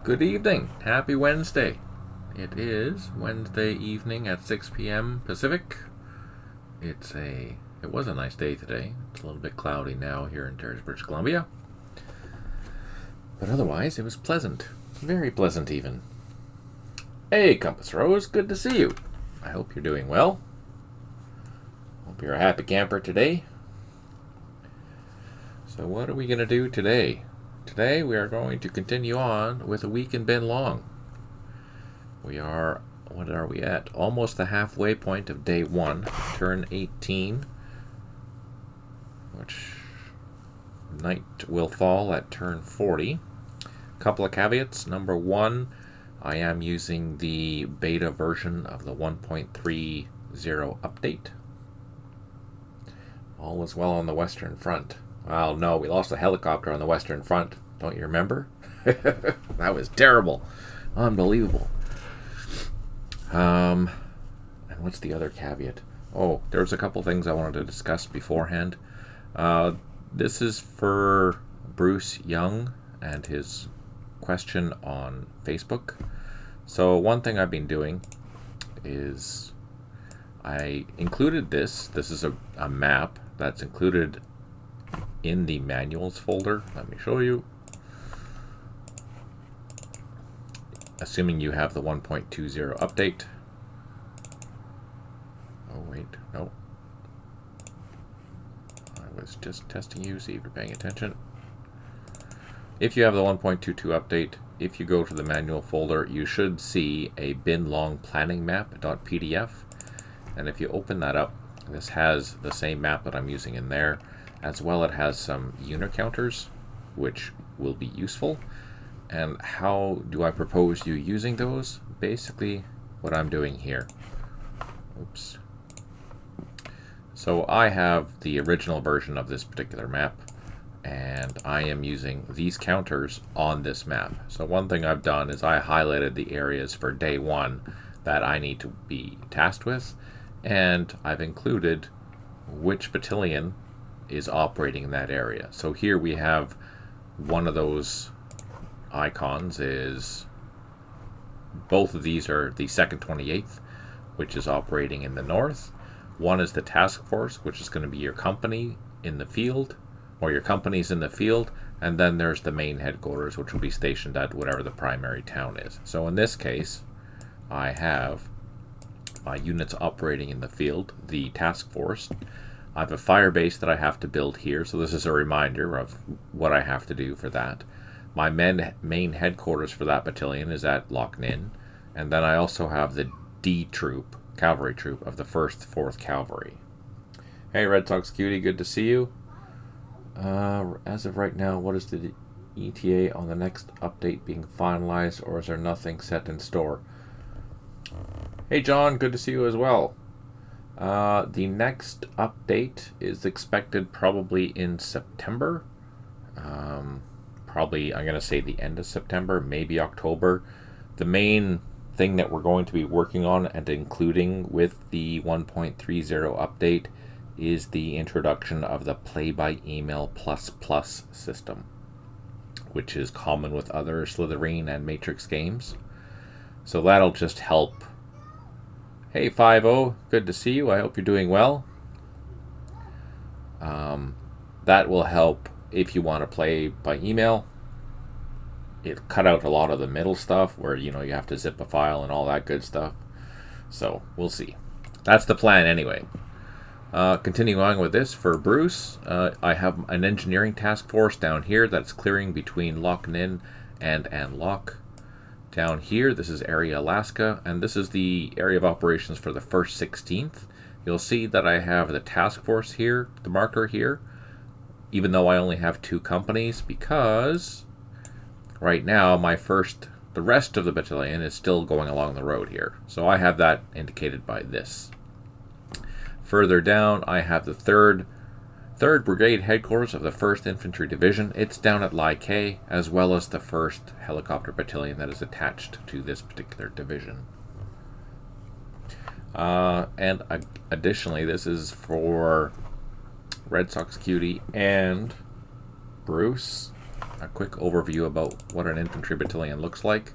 Good evening. Happy Wednesday. It is Wednesday evening at 6 p.m. Pacific. It was a nice day today. It's a little bit cloudy now here in Terrace, British Columbia. But otherwise, it was pleasant. Very pleasant even. Hey, Compass Rose, good to see you. I hope you're doing well. Hope you're a happy camper today. So what are we going to do today? Today we are going to continue on with a week in Binh Long. What are we at? Almost the halfway point of day 1, turn 18, which night will fall at turn 40. Couple of caveats. Number 1, I am using the beta version of the 1.30 update. All is well on the Western Front. Well, no, we lost a helicopter on the Western Front. Don't you remember? That was terrible. Unbelievable. And what's the other caveat? Oh, there's a couple things I wanted to discuss beforehand. This is for Bruce Young and his question on Facebook. So one thing I've been doing is I included this. This is a map that's included in the manuals folder. Let me show you. Assuming you have the 1.20 update. Oh wait, no. I was just testing you, see if you're paying attention. If you have the 1.22 update, if you go to the manual folder, you should see a Binh Long planning map.pdf. And if you open that up, this has the same map that I'm using in there. As well, it has some unit counters, which will be useful. And how do I propose you using those? Basically, what I'm doing here. Oops. So I have the original version of this particular map, and I am using these counters on this map. So one thing I've done is I highlighted the areas for day 1 that I need to be tasked with, and I've included which battalion is operating in that area. So here we have one of those icons is, both of these are the 2nd 28th, which is operating in the north. One is the task force, which is going to be your company in the field, or your companies in the field, and then there's the main headquarters, which will be stationed at whatever the primary town is. So in this case, I have my units operating in the field, the task force. I have a fire base that I have to build here, so this is a reminder of what I have to do for that. My main headquarters for that battalion is at Loch Ninh, and then I also have the D troop, cavalry troop of the 1st 4th Cavalry. Hey Red Sox Cutie, good to see you. As of right now, what is the ETA on the next update being finalized, or is there nothing set in store? Hey John, good to see you as well. The next update is expected probably in September. Probably, I'm going to say the end of September, maybe October. The main thing that we're going to be working on and including with the 1.30 update is the introduction of the play-by-email ++ system, which is common with other Slytherin and Matrix games. So that'll just help. Hey 5-0, good to see you. I hope you're doing well. That will help if you want to play by email. It cut out a lot of the middle stuff where you have to zip a file and all that good stuff. So we'll see. That's the plan anyway. Continuing on with this for Bruce, I have an engineering task force down here that's clearing between Loch Ninh and Loch. Down here, this is Area Alaska, and this is the area of operations for the 1st 16th. You'll see that I have the task force here, the marker here, even though I only have 2 companies, because right now the rest of the battalion is still going along the road here. So I have that indicated by this. Further down, I have the 3rd Brigade headquarters of the 1st Infantry Division. It's down at Lai Khe, as well as the 1st Helicopter Battalion that is attached to this particular division. And additionally, this is for Red Sox Cutie and Bruce. a quick overview about what an infantry battalion looks like.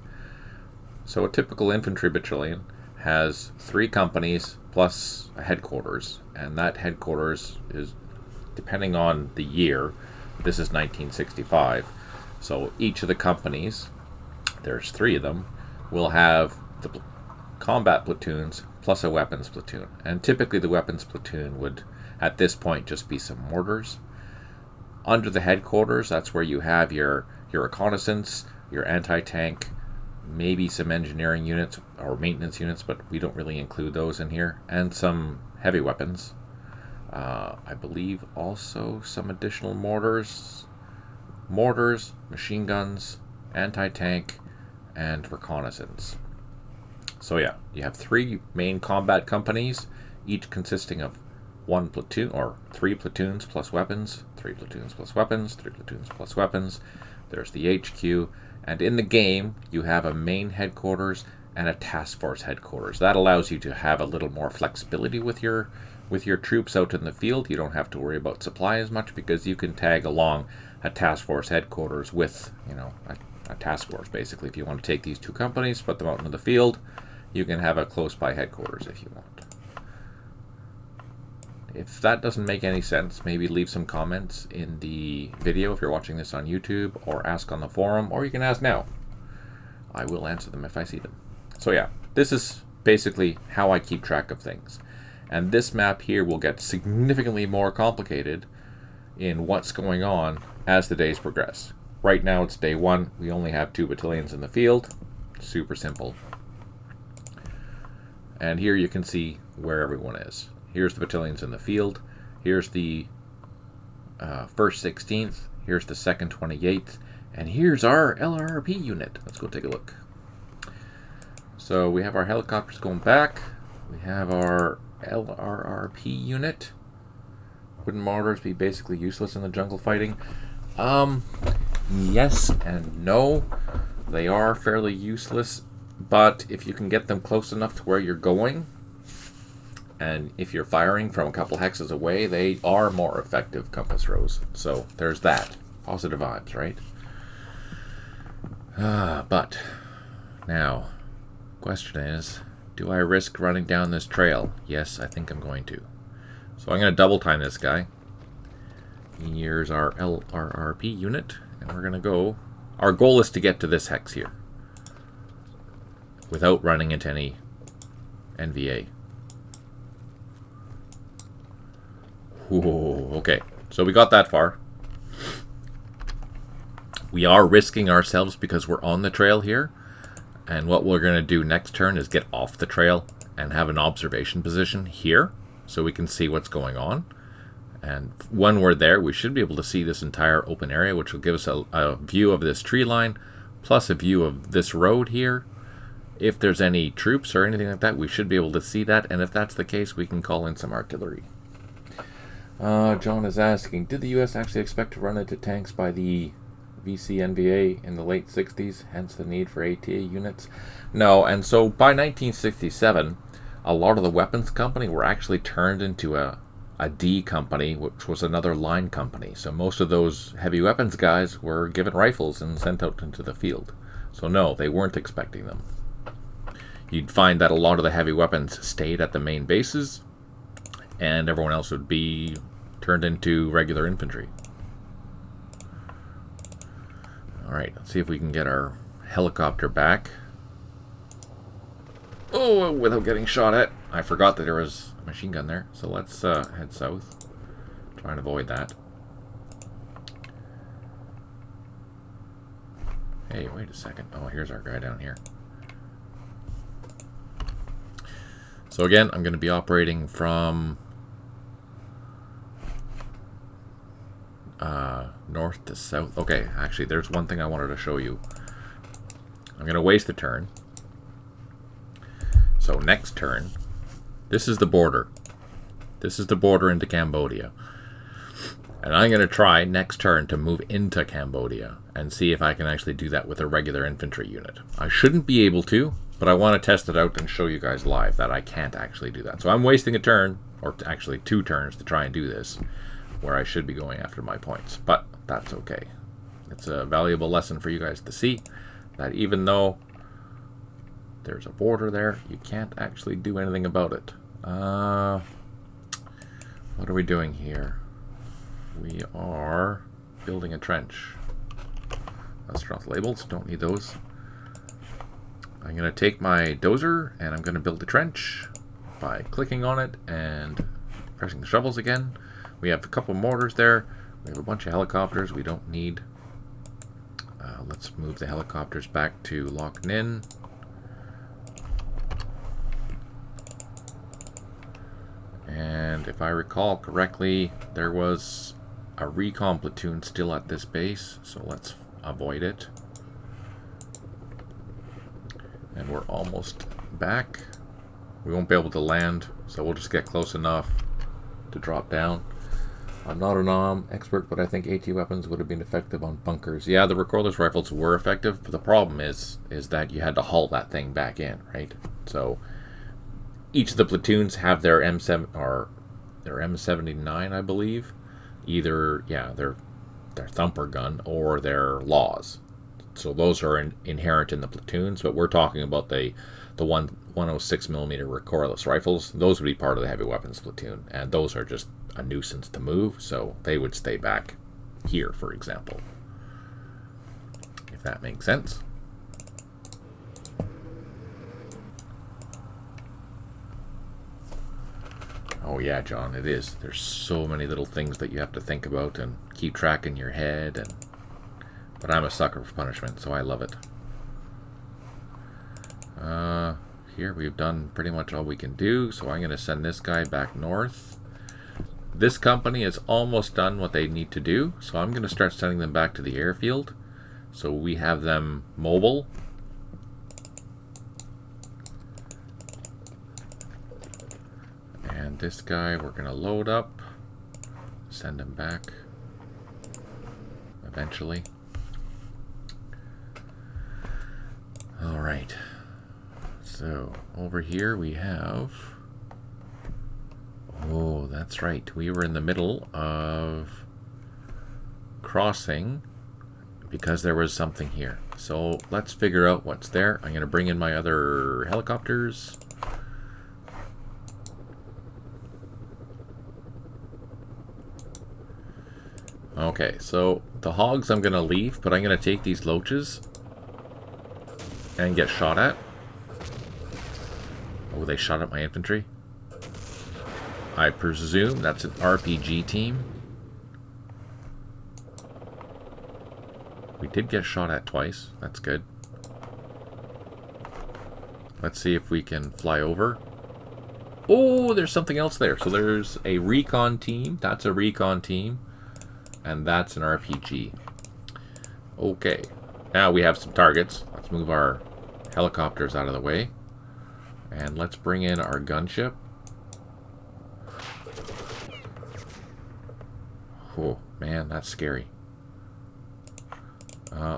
So a typical infantry battalion has 3 companies plus a headquarters, and that headquarters is, depending on the year, this is 1965, so each of the companies, there's 3 of them, will have the combat platoons plus a weapons platoon. And typically the weapons platoon would, at this point, just be some mortars. Under the headquarters, that's where you have your reconnaissance, your anti-tank, maybe some engineering units or maintenance units, but we don't really include those in here, and some heavy weapons. I believe also some additional mortars, machine guns, anti-tank, and reconnaissance. So yeah, you have 3 main combat companies, each consisting of 1 platoon, or 3 platoons plus weapons, 3 platoons plus weapons, 3 platoons plus weapons. There's the HQ, and in the game you have a main headquarters and a task force headquarters. That allows you to have a little more flexibility with your troops out in the field. You don't have to worry about supply as much because you can tag along a task force headquarters with, a task force basically. If you want to take these 2 companies, put them out into the field, you can have a close by headquarters if you want. If that doesn't make any sense, maybe leave some comments in the video if you're watching this on YouTube, or ask on the forum, or you can ask now. I will answer them if I see them. So yeah, this is basically how I keep track of things. And this map here will get significantly more complicated in what's going on as the days progress. Right now it's day 1. We only have 2 battalions in the field. Super simple. And here you can see where everyone is. Here's the battalions in the field. Here's the 1st 16th. Here's the 2nd 28th. And here's our LRRP unit. Let's go take a look. So we have our helicopters going back. We have our LRRP unit. Wouldn't mortars be basically useless in the jungle fighting? Yes and no. They are fairly useless, but if you can get them close enough to where you're going, and if you're firing from a couple hexes away, they are more effective compass rose. So there's that. Positive vibes, right? But now, question is, do I risk running down this trail? Yes, I think I'm going to. So I'm going to double time this guy. Here's our LRRP unit, and we're going to go. Our goal is to get to this hex here without running into any NVA. Ooh, okay, so we got that far. We are risking ourselves because we're on the trail here, and what we're going to do next turn is get off the trail and have an observation position here so we can see what's going on. And when we're there, we should be able to see this entire open area, which will give us a view of this tree line plus a view of this road here. If there's any troops or anything like that, we should be able to see that, and if that's the case, we can call in some artillery. John is asking, did the U.S. actually expect to run into tanks by the VCNVA in the late 60s, hence the need for ATA units? No, and so by 1967, a lot of the weapons company were actually turned into a D company, which was another line company. So most of those heavy weapons guys were given rifles and sent out into the field. So no, they weren't expecting them. You'd find that a lot of the heavy weapons stayed at the main bases, and everyone else would be turned into regular infantry. Alright, let's see if we can get our helicopter back. Oh, without getting shot at. I forgot that there was a machine gun there, so let's head south. Try and avoid that. Hey, wait a second. Oh, here's our guy down here. So again, I'm going to be operating from north to south. Okay, actually, there's one thing I wanted to show you. I'm going to waste the turn. So next turn, this is the border. This is the border into Cambodia. And I'm going to try next turn to move into Cambodia and see if I can actually do that with a regular infantry unit. I shouldn't be able to, but I want to test it out and show you guys live that I can't actually do that. So I'm wasting a turn, or actually 2 turns to try and do this, where I should be going after my points. But that's okay. It's a valuable lesson for you guys to see that even though there's a border there, you can't actually do anything about it. What are we doing here? We are building a trench. Let's draw the labels. Don't need those. I'm going to take my dozer and I'm going to build a trench by clicking on it and pressing the shovels again. We have a couple mortars there. We have a bunch of helicopters we don't need. Let's move the helicopters back to Loch Ninh. And if I recall correctly, there was a recon platoon still at this base, so let's avoid it. And we're almost back. We won't be able to land, so we'll just get close enough to drop down. I'm not an expert, but I think AT weapons would have been effective on bunkers. Yeah, the recoilless rifles were effective, but the problem is that you had to haul that thing back in, right? So each of the platoons have their M7 or their M79, I believe. Either their thumper gun or their laws. So those are inherent in the platoons, but we're talking about the 106 millimeter recoilless rifles. Those would be part of the heavy weapons platoon, and those are just a nuisance to move, so they would stay back here, for example, if that makes sense. Oh yeah, John, it is. There's so many little things that you have to think about and keep track in your head, but I'm a sucker for punishment, so I love it. Here we've done pretty much all we can do, so I'm going to send this guy back north. This company is almost done what they need to do, so I'm going to start sending them back to the airfield, so we have them mobile. And this guy we're going to load up, send him back eventually. Alright, so over here we have, oh that's right, we were in the middle of crossing because there was something here. So let's figure out what's there. I'm going to bring in my other helicopters. Okay, so the hogs I'm going to leave, but I'm going to take these loaches and get shot at. Oh, they shot at my infantry. I presume that's an RPG team. We did get shot at twice. That's good. Let's see if we can fly over. Oh, there's something else there. So there's a recon team. That's a recon team. And that's an RPG. Okay. Now we have some targets. Let's move our helicopters out of the way. And let's bring in our gunship. Oh, man, that's scary.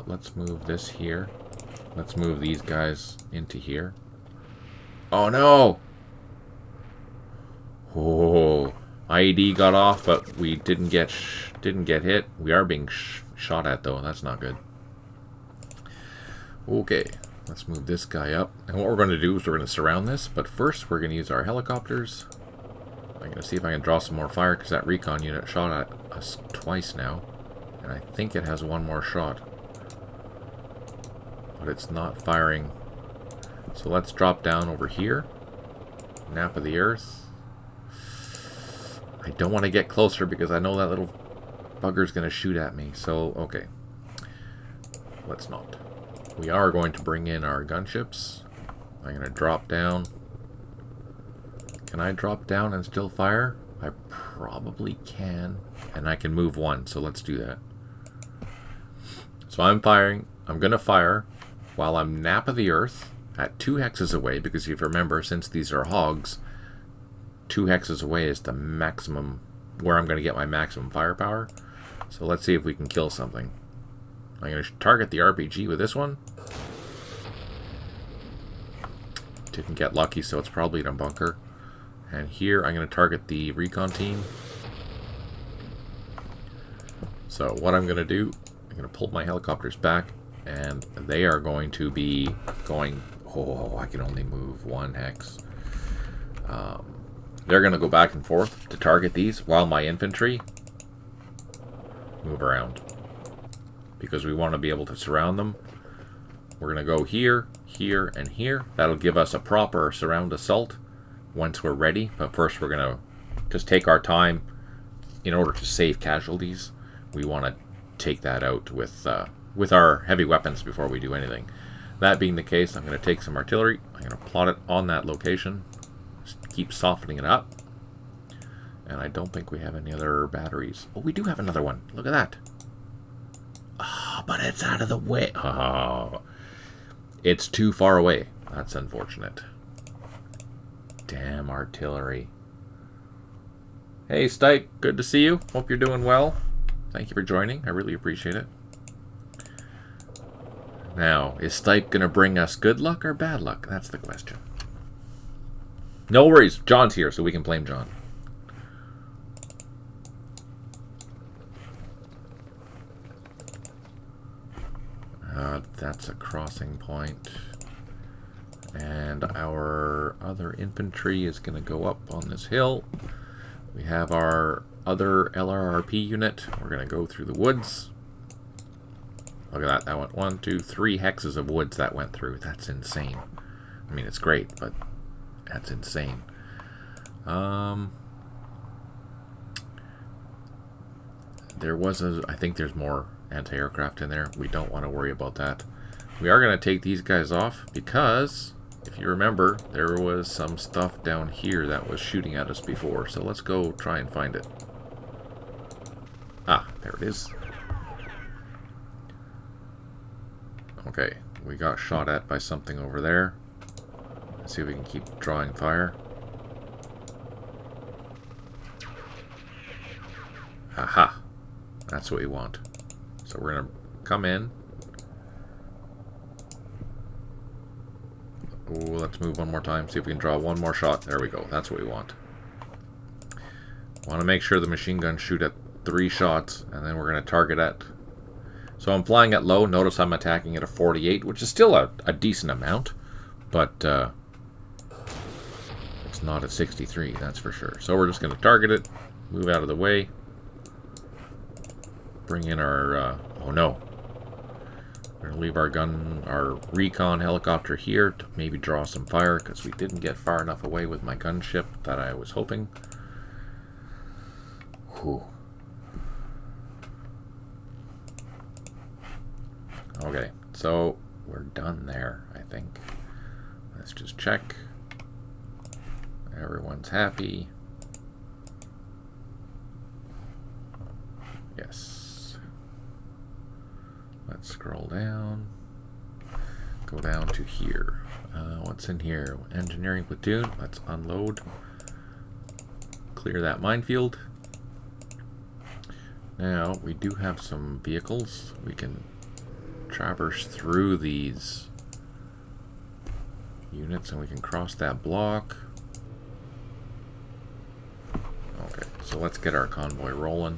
Let's move this here. Let's move these guys into here. Oh, no! Oh, IED got off, but we didn't get hit. We are being shot at, though. That's not good. Okay, let's move this guy up. And what we're going to do is we're going to surround this, but first we're going to use our helicopters. I'm going to see if I can draw some more fire, because that recon unit shot at us twice now. And I think it has one more shot. But it's not firing. So let's drop down over here. Nap of the earth. I don't want to get closer because I know that little bugger's going to shoot at me. So, okay. Let's not. We are going to bring in our gunships. I'm going to drop down. Can I drop down and still fire? I probably can. And I can move one, so let's do that. So I'm firing. I'm going to fire while I'm nap of the earth at 2 hexes away, because if you remember, since these are hogs, 2 hexes away is the maximum, where I'm going to get my maximum firepower. So let's see if we can kill something. I'm going to target the RPG with this one. Didn't get lucky, so it's probably in a bunker. And here I'm going to target the recon team. So what I'm going to do I'm going to pull my helicopters back, and they are going to be going... Oh, I can only move one hex. They're going to go back and forth to target these while my infantry move around. Because we want to be able to surround them. We're going to go here, here, and here. That'll give us a proper surround assault once we're ready. But first we're going to just take our time in order to save casualties. We want to take that out with our heavy weapons before we do anything. That being the case, I'm going to take some artillery. I'm going to plot it on that location. Just keep softening it up. And I don't think we have any other batteries. Oh, we do have another one. Look at that. Oh, but it's out of the way. Oh, it's too far away. That's unfortunate. Damn artillery. Hey, Stike. Good to see you. Hope you're doing well. Thank you for joining. I really appreciate it. Now, is Stipe going to bring us good luck or bad luck? That's the question. No worries. John's here, so we can blame John. That's a crossing point. And our other infantry is going to go up on this hill. We have our other LRRP unit. We're going to go through the woods. Look at that. That went 1, 2, 3 hexes of woods that went through. That's insane. I mean, it's great, but that's insane. There was I think there's more anti-aircraft in there. We don't want to worry about that. We are going to take these guys off because, if you remember, there was some stuff down here that was shooting at us before. So let's go try and find it. Ah, there it is. Okay, we got shot at by something over there. Let's see if we can keep drawing fire. Aha! That's what we want. So we're going to come in. Ooh, let's move one more time. See if we can draw one more shot. There we go. That's what we want. Want to make sure the machine guns shoot at 3 shots, and then we're going to target at... So I'm flying at low. Notice I'm attacking at a 48, which is still a decent amount, but it's not a 63, that's for sure. So we're just going to target it, move out of the way, bring in our... oh no. We're going to leave our recon helicopter here to maybe draw some fire, because we didn't get far enough away with my gunship that I was hoping. Whew. Okay, so we're done there, I think. Let's just check. Everyone's happy. Yes. Let's scroll down. Go down to here. What's in here? Engineering platoon. Let's unload. Clear that minefield. Now, we do have some vehicles. We can traverse through these units and we can cross that block. Okay, so let's get our convoy rolling.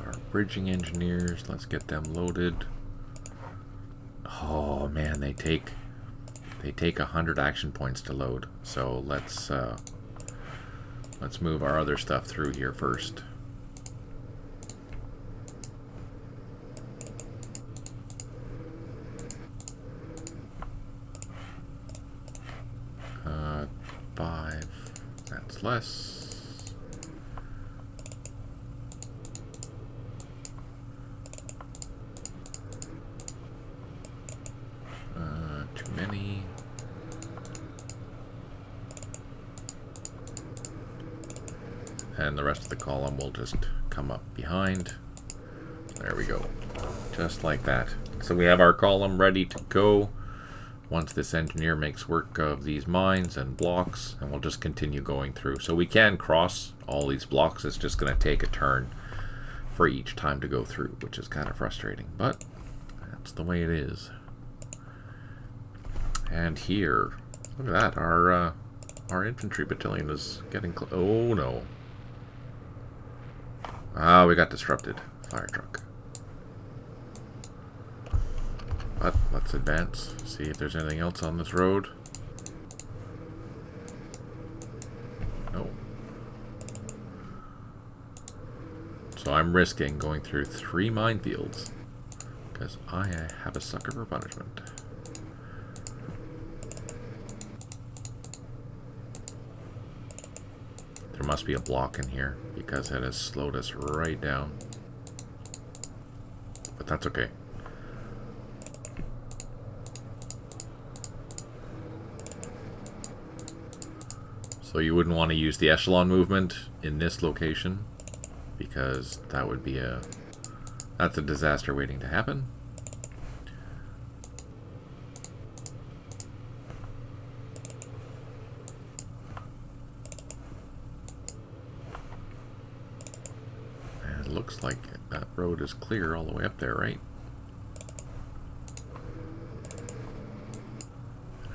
Our bridging engineers, let's get them loaded. Oh man, they take 100 action points to load. So let's move our other stuff through here first. Five. That's less. Too many. And the rest of the column will just come up behind. There we go. Just like that. So we have our column ready to go once this engineer makes work of these mines and blocks, and we'll just continue going through. So we can cross all these blocks. It's just going to take a turn for each time to go through, which is kind of frustrating, but that's the way it is. And here, Look at that. Our infantry battalion is getting close. Oh no. Ah, we got disrupted. Fire truck. But let's advance. See if there's anything else on this road. No. So I'm risking going through 3 minefields because I have a sucker for punishment. There must be a block in here because it has slowed us right down. But that's okay. So you wouldn't want to use the echelon movement in this location because that would be that's a disaster waiting to happen. And it looks like that road is clear all the way up there, right?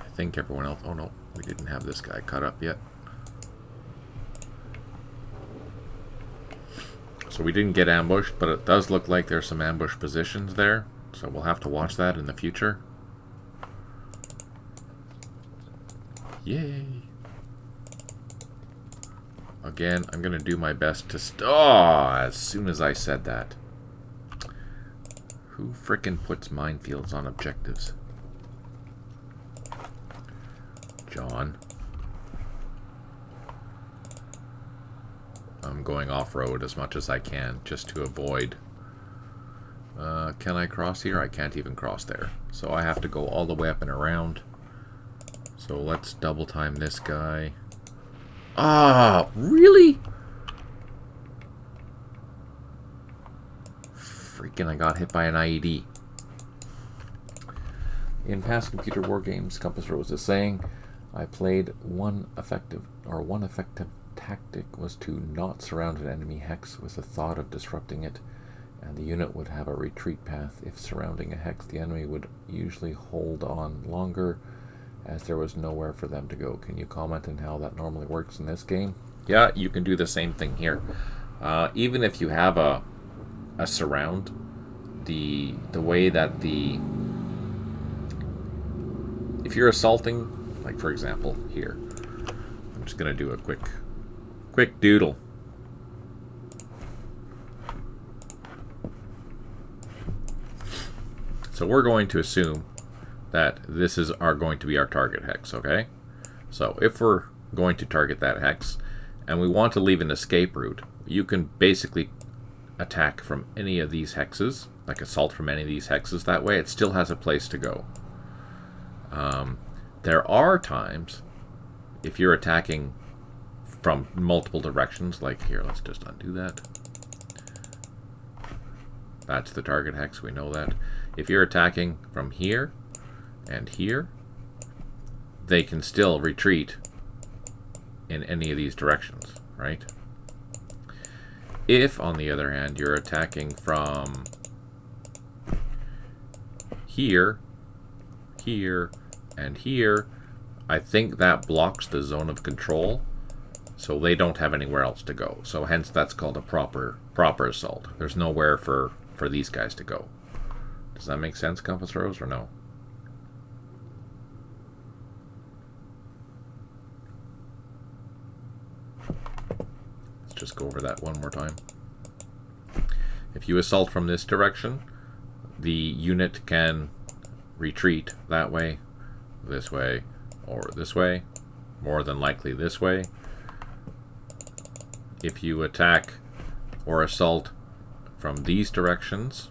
I think everyone else... Oh no, we didn't have this guy cut up yet. So we didn't get ambushed, but it does look like there's some ambush positions there. So we'll have to watch that in the future. Yay! Again, I'm going to do my best to... as soon as I said that. Who frickin' puts minefields on objectives? John. I'm going off-road as much as I can just to avoid... can I cross here? I can't even cross there. So I have to go all the way up and around. So let's double time this guy. Ah, really? Freaking, I got hit by an IED. In past computer war games, Compass Rose is saying, I played one effective tactic was to not surround an enemy hex with the thought of disrupting it, and the unit would have a retreat path. If surrounding a hex, the enemy would usually hold on longer, as there was nowhere for them to go. Can you comment on how that normally works in this game? Yeah, you can do the same thing here. Even if you have a surround, the way that if you're assaulting, like for example here, I'm just gonna do a quick doodle. So we're going to assume that this are going to be our target hex, okay? So if we're going to target that hex and we want to leave an escape route, you can basically attack from any of these hexes, like assault from any of these hexes. That way it still has a place to go. There are times, if you're attacking from multiple directions, like here, let's just undo that. That's the target hex, we know that. If you're attacking from here and here, they can still retreat in any of these directions, right? If, on the other hand, you're attacking from here, here, and here, I think that blocks the zone of control, so they don't have anywhere else to go. So hence that's called a proper assault. There's nowhere for these guys to go. Does that make sense, Compass Rose, or no? Let's just go over that one more time. If you assault from this direction, the unit can retreat that way, this way, or this way. More than likely this way. If you attack or assault from these directions,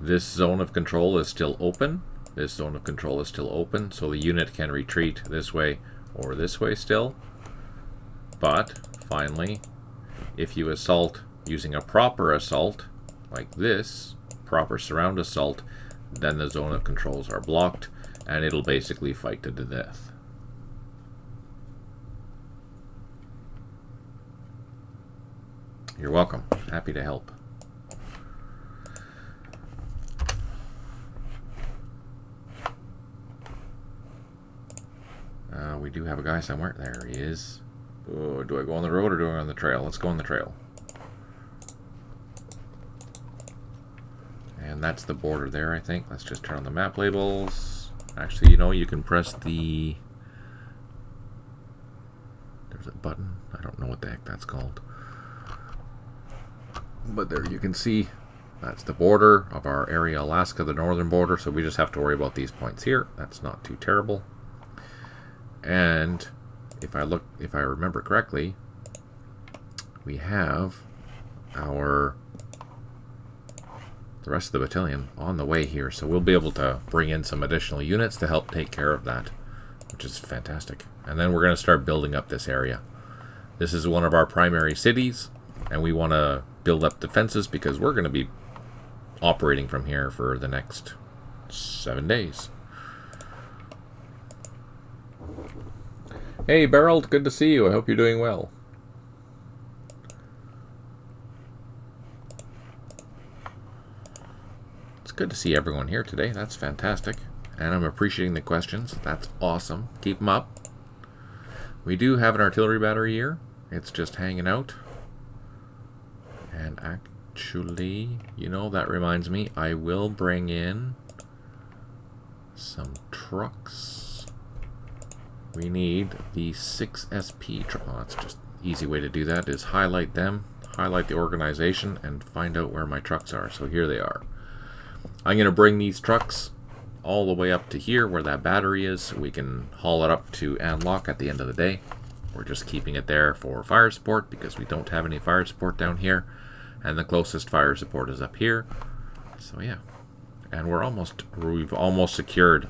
this zone of control is still open. This zone of control is still open, so the unit can retreat this way or this way still. But, finally, if you assault using a proper assault, like this, proper surround assault, then the zone of controls are blocked, and it'll basically fight to the death. You're welcome. Happy to help. we do have a guy somewhere. There he is. Oh, do I go on the road or do I go on the trail? Let's go on the trail. And that's the border there, I think. Let's just turn on the map labels. Actually, you know, you can press the... There's a button. I don't know what the heck that's called. But there you can see that's the border of our area, Alaska, the northern border. So we just have to worry about these points here. That's not too terrible. And if I remember correctly, we have the rest of the battalion on the way here. So we'll be able to bring in some additional units to help take care of that, which is fantastic. And then we're going to start building up this area. This is one of our primary cities, and we want to build up defenses because we're going to be operating from here for the next 7 days. Hey, Beryl, good to see you. I hope you're doing well. It's good to see everyone here today. That's fantastic. And I'm appreciating the questions. That's awesome. Keep them up. We do have an artillery battery here. It's just hanging out. And actually, you know, that reminds me, I will bring in some trucks. We need the 6 SP truck. Oh, that's just an easy way to do that is highlight them, highlight the organization, and find out where my trucks are. So here they are. I'm going to bring these trucks all the way up to here where that battery is so we can haul it up to Anlock at the end of the day. We're just keeping it there for fire support because we don't have any fire support down here, and the closest fire support is up here. So yeah, and we've almost secured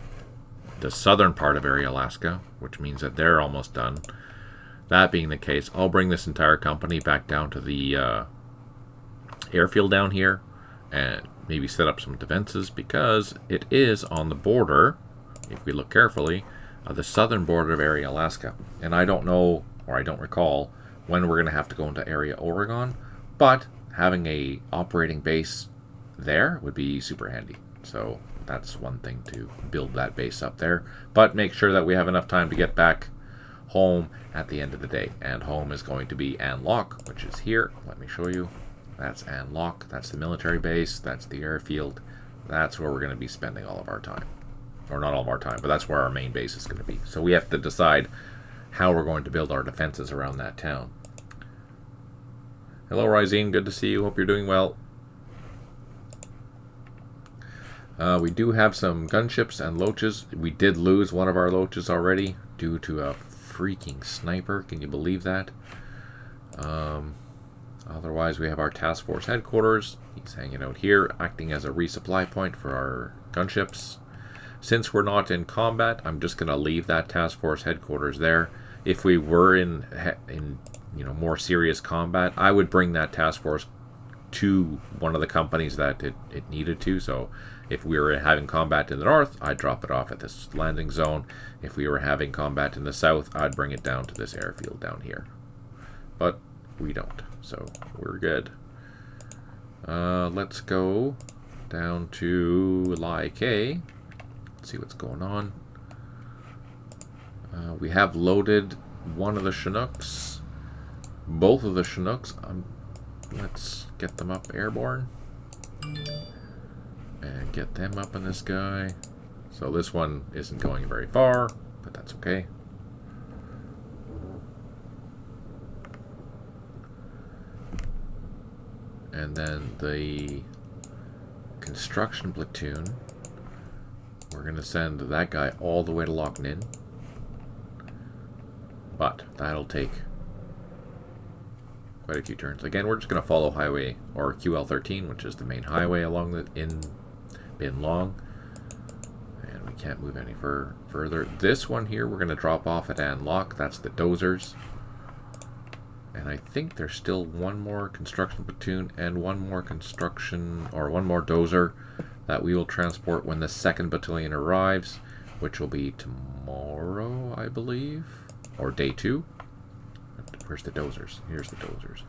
the southern part of Area Alaska, which means that they're almost done. That being the case, I'll bring this entire company back down to the airfield down here and maybe set up some defenses because it is on the border, if we look carefully, of the southern border of Area Alaska. And I don't know, or I don't recall, when we're going to have to go into Area Oregon, but having a operating base there would be super handy. So that's one thing, to build that base up there, but make sure that we have enough time to get back home at the end of the day. And home is going to be Anlock, which is here. Let me show you. That's Anlock. That's the military base. That's the airfield. That's where we're going to be spending all of our time. Or not all of our time, but that's where our main base is going to be. So we have to decide how we're going to build our defenses around that town. Hello, Rysine. Good to see you. Hope you're doing well. We do have some gunships and loaches. We did lose one of our loaches already due to a freaking sniper. Can you believe that? Otherwise, we have our task force headquarters. He's hanging out here, acting as a resupply point for our gunships. Since we're not in combat, I'm just going to leave that task force headquarters there. If we were in more serious combat, I would bring that task force to one of the companies that it needed to. So if we were having combat in the north, I'd drop it off at this landing zone. If we were having combat in the south, I'd bring it down to this airfield down here. But we don't, so we're good. Let's go down to Lai K. See what's going on. We have loaded one of the Chinooks, both of the Chinooks. Let's get them up airborne and get them up in this guy. So this one isn't going very far, but that's okay. And then the construction platoon, we're going to send that guy all the way to Loch Ninh. But that'll take quite a few turns. Again, we're just going to follow highway, or QL13, which is the main highway along in Binh Long. And we can't move any further. This one here, we're going to drop off at Anlock. That's the dozers. And I think there's still one more construction platoon and one more dozer that we will transport when the 2nd Battalion arrives, which will be tomorrow, I believe, or day 2. Where's the dozers? Here's the dozers.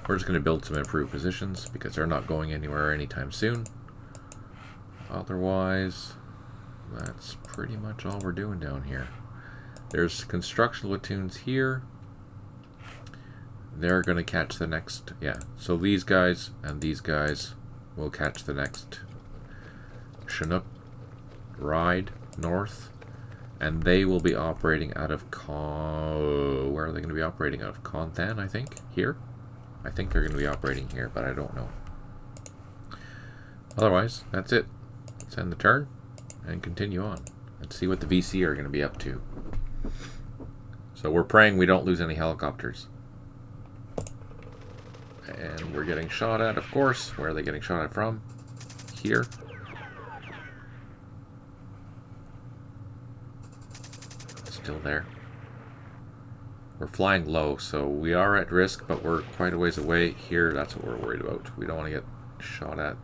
We're just going to build some improved positions because they're not going anywhere anytime soon. Otherwise, that's pretty much all we're doing down here. There's construction platoons here. They're going to catch the next, yeah. So these guys and these guys will catch the next Chinook ride north. And they will be operating out of where are they going to be operating out of? Conthan, I think. Here? I think they're going to be operating here, but I don't know. Otherwise, that's it. Let's end the turn and continue on. Let's see what the VC are going to be up to. So we're praying we don't lose any helicopters. And we're getting shot at, of course. Where are they getting shot at from? Here. Still there. We're flying low, so we are at risk, but we're quite a ways away. Here, that's what we're worried about. We don't want to get shot at.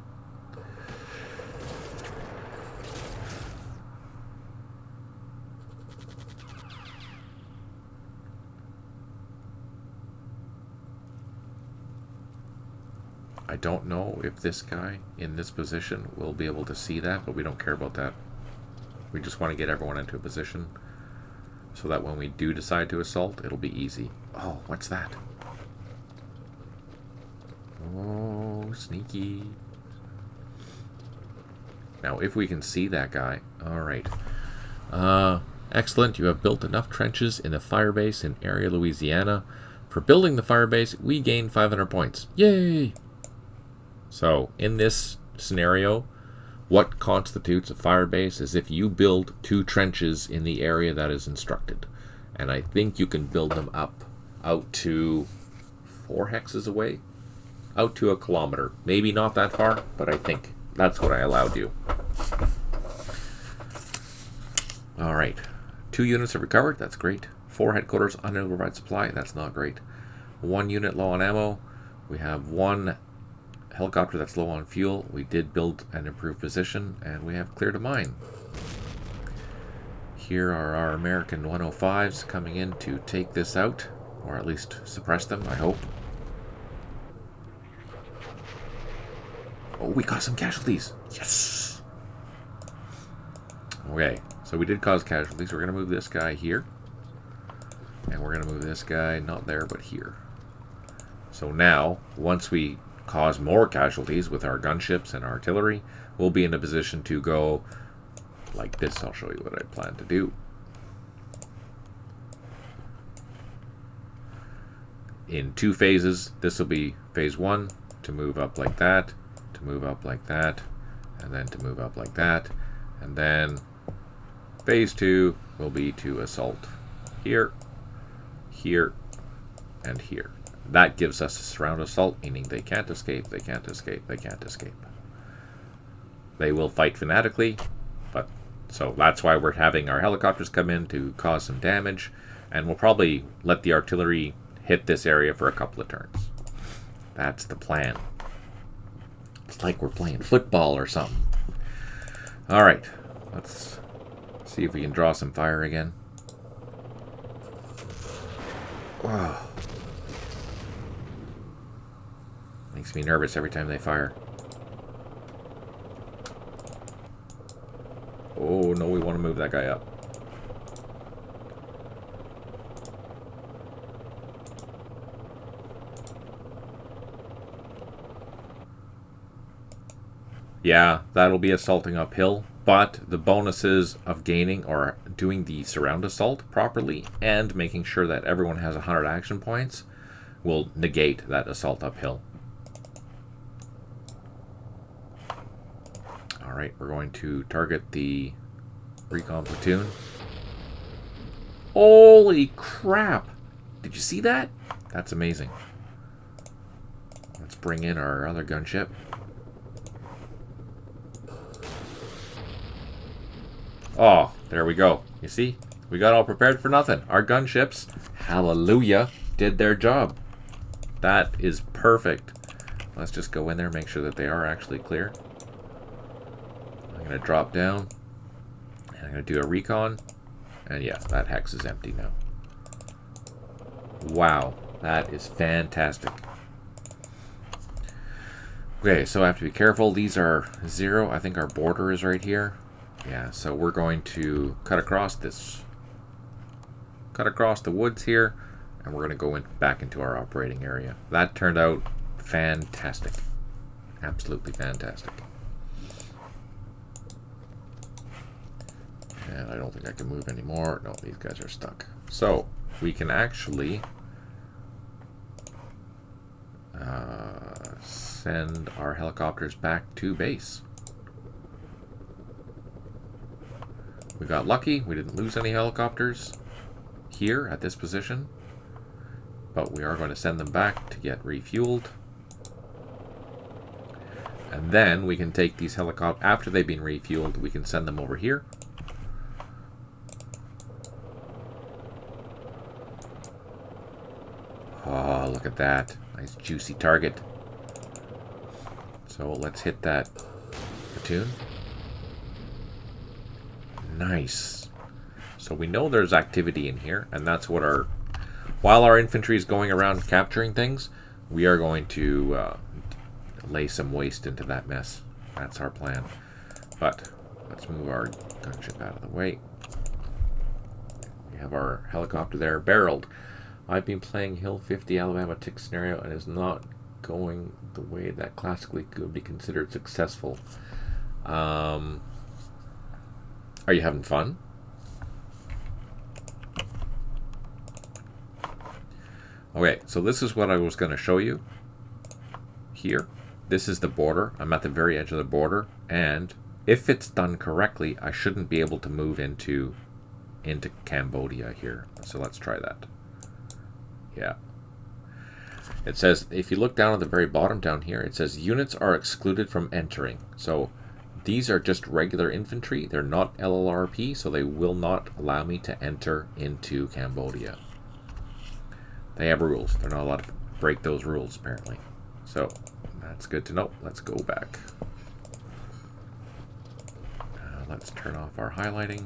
I don't know if this guy in this position will be able to see that, but we don't care about that. We just want to get everyone into a position so that when we do decide to assault, it'll be easy. Oh, what's that? Oh, sneaky. Now, if we can see that guy. Alright. Excellent. You have built enough trenches in a firebase in area Louisiana. For building the firebase, we gain 500 points. Yay! So, in this scenario, what constitutes a firebase is if you build 2 trenches in the area that is instructed. And I think you can build them up out to 4 hexes away? Out to 1 kilometer. Maybe not that far, but I think that's what I allowed you. Alright. 2 units have recovered. That's great. 4 headquarters unable to provide supply. That's not great. 1 unit low on ammo. We have 1 helicopter that's low on fuel. We did build an improved position, and we have cleared a mine. Here are our American 105s coming in to take this out, or at least suppress them, I hope. Oh, we got some casualties. Yes! Okay, so we did cause casualties. We're going to move this guy here. And we're going to move this guy, not there, but here. So now, once we cause more casualties with our gunships and artillery, we'll be in a position to go like this. I'll show you what I plan to do. In 2 phases. This will be phase 1 to move up like that, to move up like that, and then to move up like that, and then phase 2 will be to assault here, here, and here. That gives us a surround assault, meaning they can't escape, they can't escape, they can't escape. They will fight fanatically, but so that's why we're having our helicopters come in to cause some damage, and we'll probably let the artillery hit this area for a couple of turns. That's the plan. It's like we're playing football or something. Alright, let's see if we can draw some fire again. Wow. Makes me nervous every time they fire. Oh, no, we want to move that guy up. Yeah, that'll be assaulting uphill, but the bonuses of gaining or doing the surround assault properly and making sure that everyone has 100 action points will negate that assault uphill. Alright, we're going to target the recon platoon. Holy crap! Did you see that? That's amazing. Let's bring in our other gunship. Oh, there we go. You see? We got all prepared for nothing. Our gunships, hallelujah, did their job. That is perfect. Let's just go in there and make sure that they are actually clear. I'm going to drop down, and I'm going to do a recon, and yeah, that hex is empty now. Wow, that is fantastic. Okay, so I have to be careful. These are 0. I think our border is right here. Yeah, so we're going to cut across this cut across the woods here, and we're going to go back into our operating area. That turned out fantastic. Absolutely fantastic. And I don't think I can move anymore. No, these guys are stuck. So we can actually send our helicopters back to base. We got lucky. We didn't lose any helicopters here at this position, but we are going to send them back to get refueled. And then we can take these helicopters, after they've been refueled, we can send them over here. Oh, look at that. Nice juicy target. So let's hit that platoon. Nice. So we know there's activity in here, and that's what our... While our infantry is going around capturing things, we are going to lay some waste into that mess. That's our plan. But let's move our gunship out of the way. We have our helicopter there barreled. I've been playing Hill 50 Alabama tick scenario and is not going the way that classically could be considered successful. Are you having fun? Okay, so this is what I was going to show you here. This is the border. I'm at the very edge of the border, and if it's done correctly, I shouldn't be able to move into Cambodia here. So let's try that. Yeah. It says, if you look down at the very bottom down here, it says units are excluded from entering. So these are just regular infantry. They're not LLRP, so they will not allow me to enter into Cambodia. They have rules. They're not allowed to break those rules, apparently. So that's good to know. Let's go back. Let's turn off our highlighting.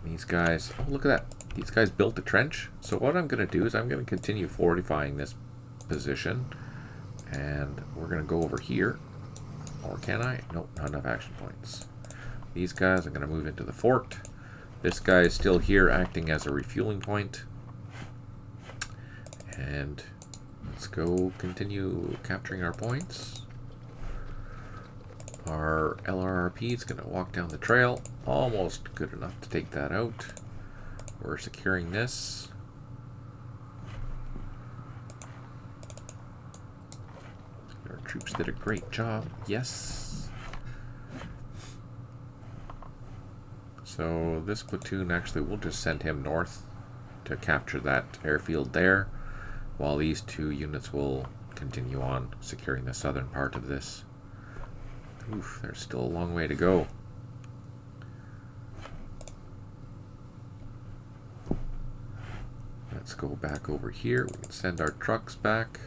These guys, oh, look at that. These guys built a trench. So what I'm going to do is I'm going to continue fortifying this position. And we're going to go over here. Or can I? Nope, not enough action points. These guys are going to move into the fort. This guy is still here acting as a refueling point. And let's go continue capturing our points. Our LRRP is going to walk down the trail. Almost good enough to take that out. We're securing this. Our troops did a great job. Yes. So this platoon, actually, we'll just send him north to capture that airfield there, while these two units will continue on securing the southern part of this. Oof, there's still a long way to go. Let's go back over here. We can send our trucks back.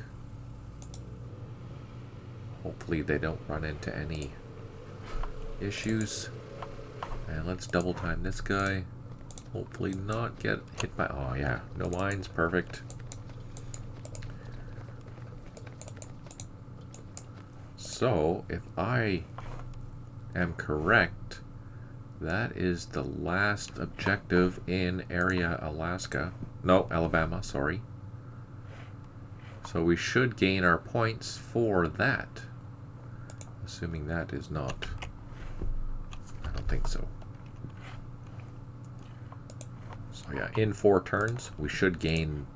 Hopefully they don't run into any issues. And let's double time this guy. Hopefully not get hit by... Oh yeah, no mines. Perfect. So, if I am correct, that is the last objective in area Alaska. No, Alabama, sorry. So we should gain our points for that. Assuming that is not... I don't think so. So yeah, in 4 turns, we should gain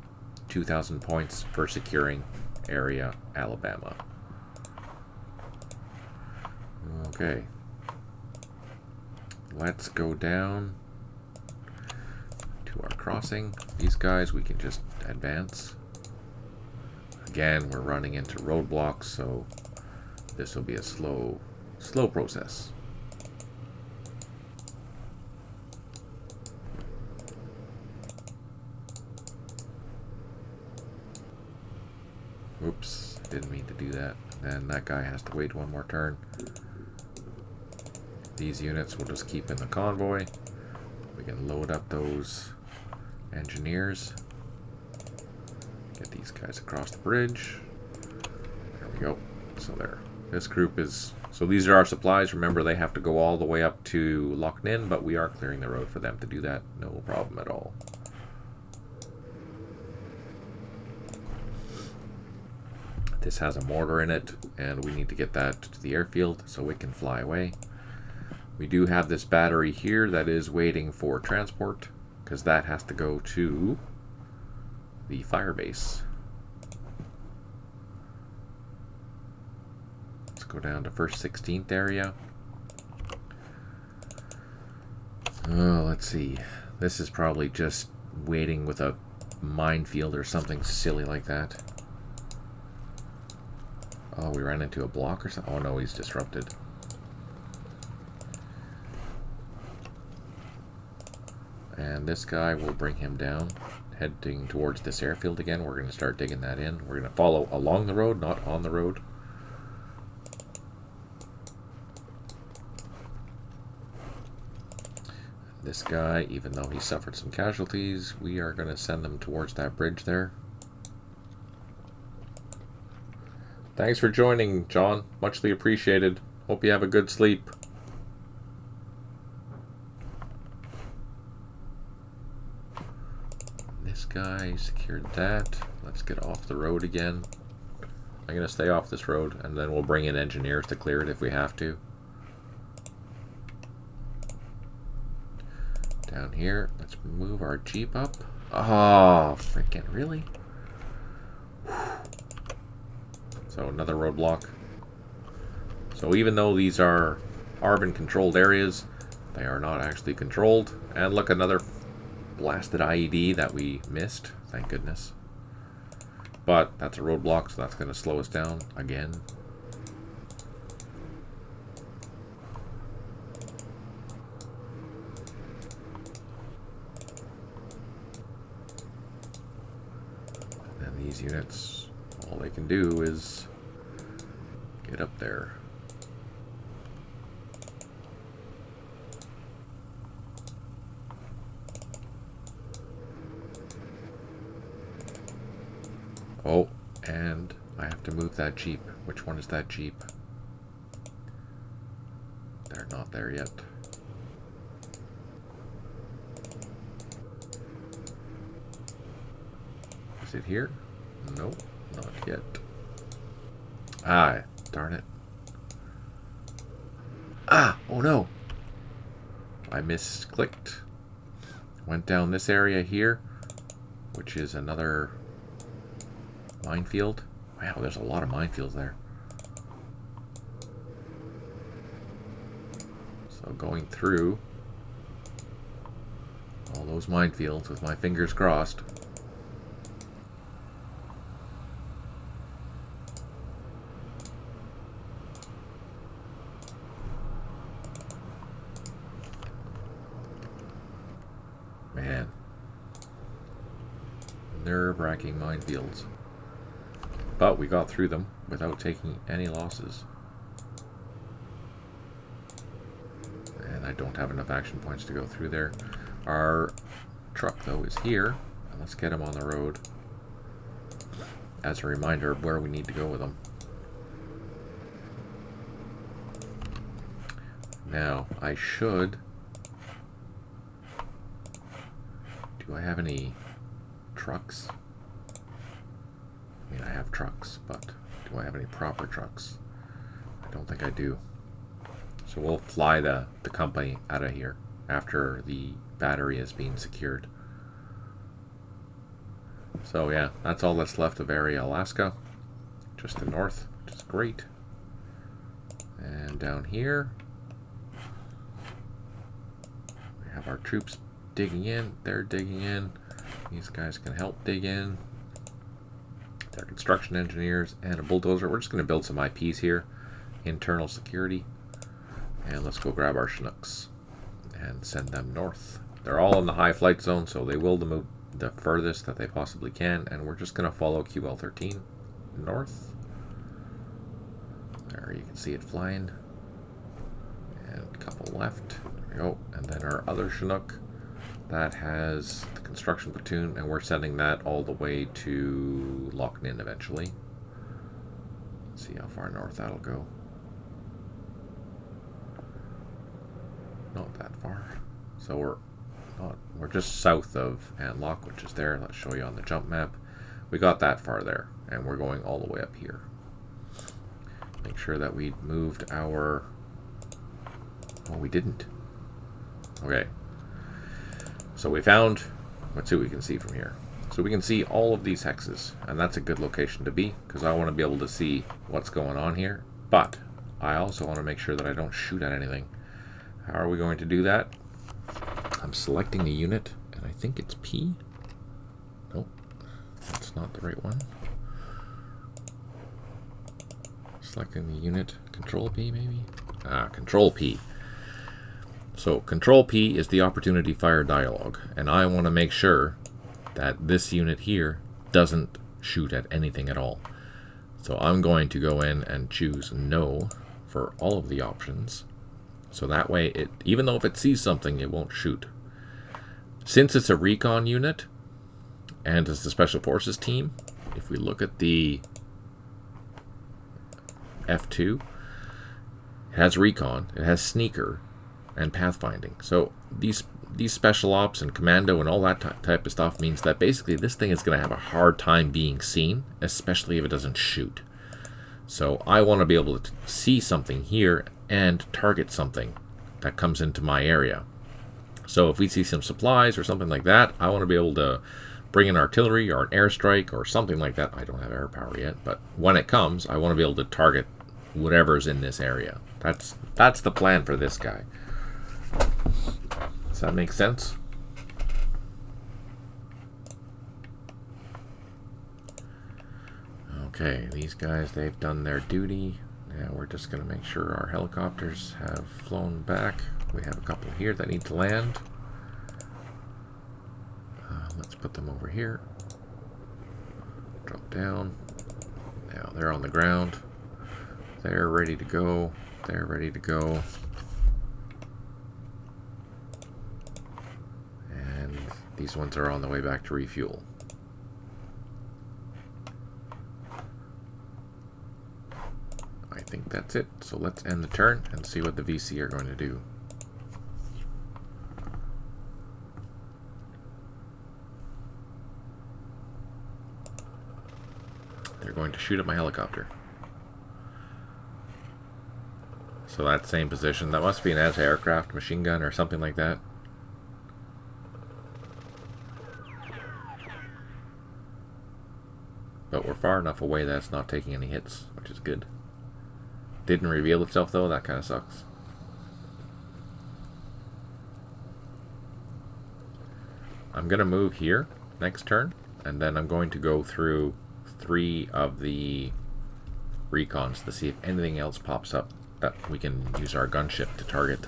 2,000 points for securing area Alabama. Okay. Let's go down to our crossing. These guys, we can just advance. Again, we're running into roadblocks, so this will be a slow process. Oops, didn't mean to do that. And that guy has to wait 1 more turn. These units will just keep in the convoy. We can load up those engineers. Get these guys across the bridge. There we go. So there. This group is So these are our supplies. Remember, they have to go all the way up to Loch Ninh, but we are clearing the road for them to do that. No problem at all. This has a mortar in it, and we need to get that to the airfield so it can fly away. We do have this battery here that is waiting for transport, because that has to go to the firebase. Let's go down to first 16th area. Oh, let's see. This is probably just waiting with a minefield or something silly like that. Oh, we ran into a block or something? Oh no, he's disrupted. And this guy, will bring him down, heading towards this airfield again. We're going to start digging that in. We're going to follow along the road, not on the road. This guy, even though he suffered some casualties, we are going to send them towards that bridge there. Thanks for joining, John. Muchly appreciated. Hope you have a good sleep. This guy secured that. Let's get off the road again. I'm going to stay off this road, and then we'll bring in engineers to clear it if we have to. Down here, let's move our Jeep up. Oh, freaking really? So another roadblock. So even though these are Arbin controlled areas, they are not actually controlled. And look, another blasted IED that we missed. Thank goodness. But that's a roadblock, so that's going to slow us down again. And these units, all they can do is get up there. Oh, and I have to move that Jeep. Which one is that Jeep? They're not there yet. Is it here? Nope, not yet. Ah, darn it. Ah, oh no. I misclicked. Went down this area here, which is another minefield. Wow, there's a lot of minefields there. So going through all those minefields with my fingers crossed. Man. Nerve-wracking minefields. But we got through them without taking any losses. And I don't have enough action points to go through there. Our truck, though, is here. And let's get him on the road as a reminder of where we need to go with him. Now, I should... Do I have any trucks? I mean, I have trucks, but do I have any proper trucks? I don't think I do. So we'll fly the company out of here after the battery is being secured. So yeah, that's all that's left of area Alaska. Just the north, which is great. And down here, we have our troops digging in. They're digging in. These guys can help dig in. They're construction engineers and a bulldozer. We're just going to build some IPs here. Internal security. And let's go grab our Chinooks and send them north. They're all in the high flight zone, so they will move the furthest that they possibly can. And we're just going to follow QL13 north. There, you can see it flying. And a couple left. There we go. And then our other Chinook that has the construction platoon, and we're sending that all the way to Loch Ninh eventually. Let's see how far north that'll go. not that far. So we're just south of Antlock, which is there. Let's show you on the jump map. We got that far there, and we're going all the way up here. Make sure that we moved our... Oh, we didn't. Okay. So we found... Let's see what we can see from here. So we can see all of these hexes, and that's a good location to be, because I want to be able to see what's going on here. But I also want to make sure that I don't shoot at anything. How are we going to do that? I'm selecting the unit, and I think it's P. Nope, that's not the right one. Selecting the unit, Control P maybe? Control P. So Control P is the opportunity fire dialog, and I want to make sure that this unit here doesn't shoot at anything at all. So I'm going to go in and choose no for all of the options. So that way, even though if it sees something, it won't shoot. Since it's a recon unit, and it's the Special Forces team, if we look at the F2, it has recon, it has sneaker, and pathfinding. So these special ops and commando and all that type of stuff means that basically this thing is going to have a hard time being seen, especially if it doesn't shoot. So I want to be able to see something here and target something that comes into my area. So if we see some supplies or something like that, I want to be able to bring in artillery or an airstrike or something like that. I don't have air power yet, but when it comes, I want to be able to target whatever's in this area. That's the plan for this guy. Does that make sense? Okay, these guys, they've done their duty. Now we're just going to make sure our helicopters have flown back. We have a couple here that need to land. Let's put them over here. Drop down. Now they're on the ground. They're ready to go. They're ready to go. And these ones are on the way back to refuel. I think that's it. So let's end the turn and see what the VC are going to do. They're going to shoot at my helicopter. So that same position, that must be an anti-aircraft machine gun or something like that. But we're far enough away that it's not taking any hits, which is good. Didn't reveal itself though, that kind of sucks. I'm going to move here next turn, and then I'm going to go through 3 of the recons to see if anything else pops up that we can use our gunship to target.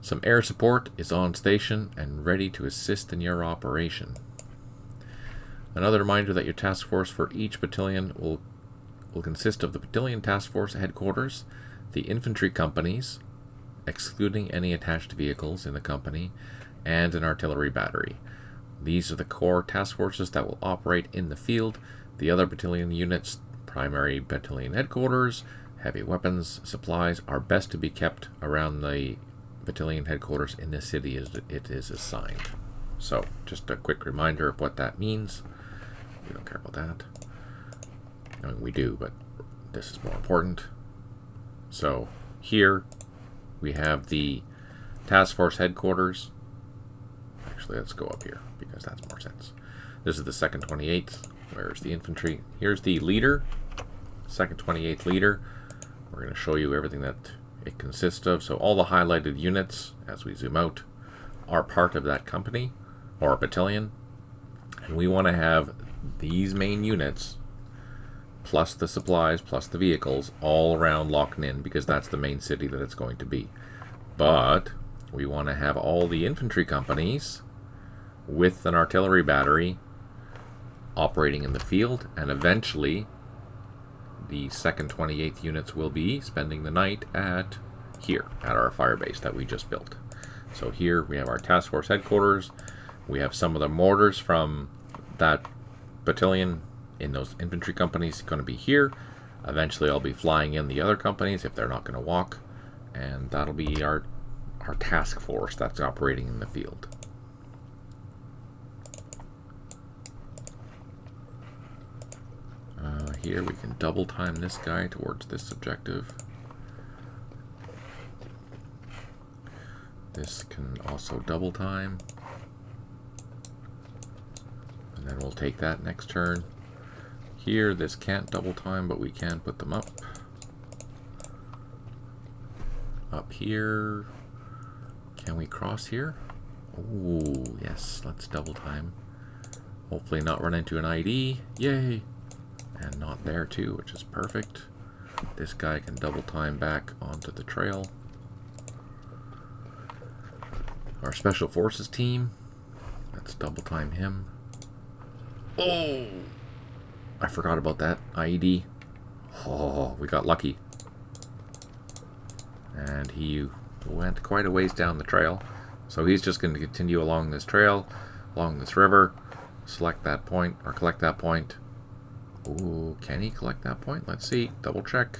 Some air support is on station and ready to assist in your operation. Another reminder that your task force for each battalion will consist of the battalion task force headquarters, the infantry companies, excluding any attached vehicles in the company, and an artillery battery. These are the core task forces that will operate in the field. The other battalion units, primary battalion headquarters, heavy weapons, supplies, are best to be kept around the battalion headquarters in the city as it is assigned. So, just a quick reminder of what that means. We don't care about that. I mean, we do, but this is more important. So, here we have the task force headquarters. Actually, let's go up here because that's more sense. This is the 2nd 28th. Where's the infantry? Here's the leader, 2nd 28th leader. We're going to show you everything that it consists of. So all the highlighted units, as we zoom out, are part of that company or battalion. And we want to have these main units, plus the supplies, plus the vehicles, all around Loch Ninh, because that's the main city that it's going to be. But we want to have all the infantry companies with an artillery battery operating in the field, and eventually the 2nd 28th units will be spending the night at our fire base that we just built. So here we have our task force headquarters. We have some of the mortars from that battalion in those infantry companies going to be here. Eventually I'll be flying in the other companies if they're not going to walk, and that'll be our task force that's operating in the field. Here we can double time this guy towards this objective. This can also double time. And then we'll take that next turn. Here, this can't double time, but we can put them up. Up here. Can we cross here? Oh, yes, let's double time. Hopefully not run into an ID. Yay! And not there too, which is perfect. This guy can double time back onto the trail. Our Special Forces team. Let's double time him. Oh! I forgot about that IED. Oh, we got lucky. And he went quite a ways down the trail. So he's just going to continue along this trail, along this river, select that point, or collect that point. Ooh, can he collect that point? Let's see. Double check.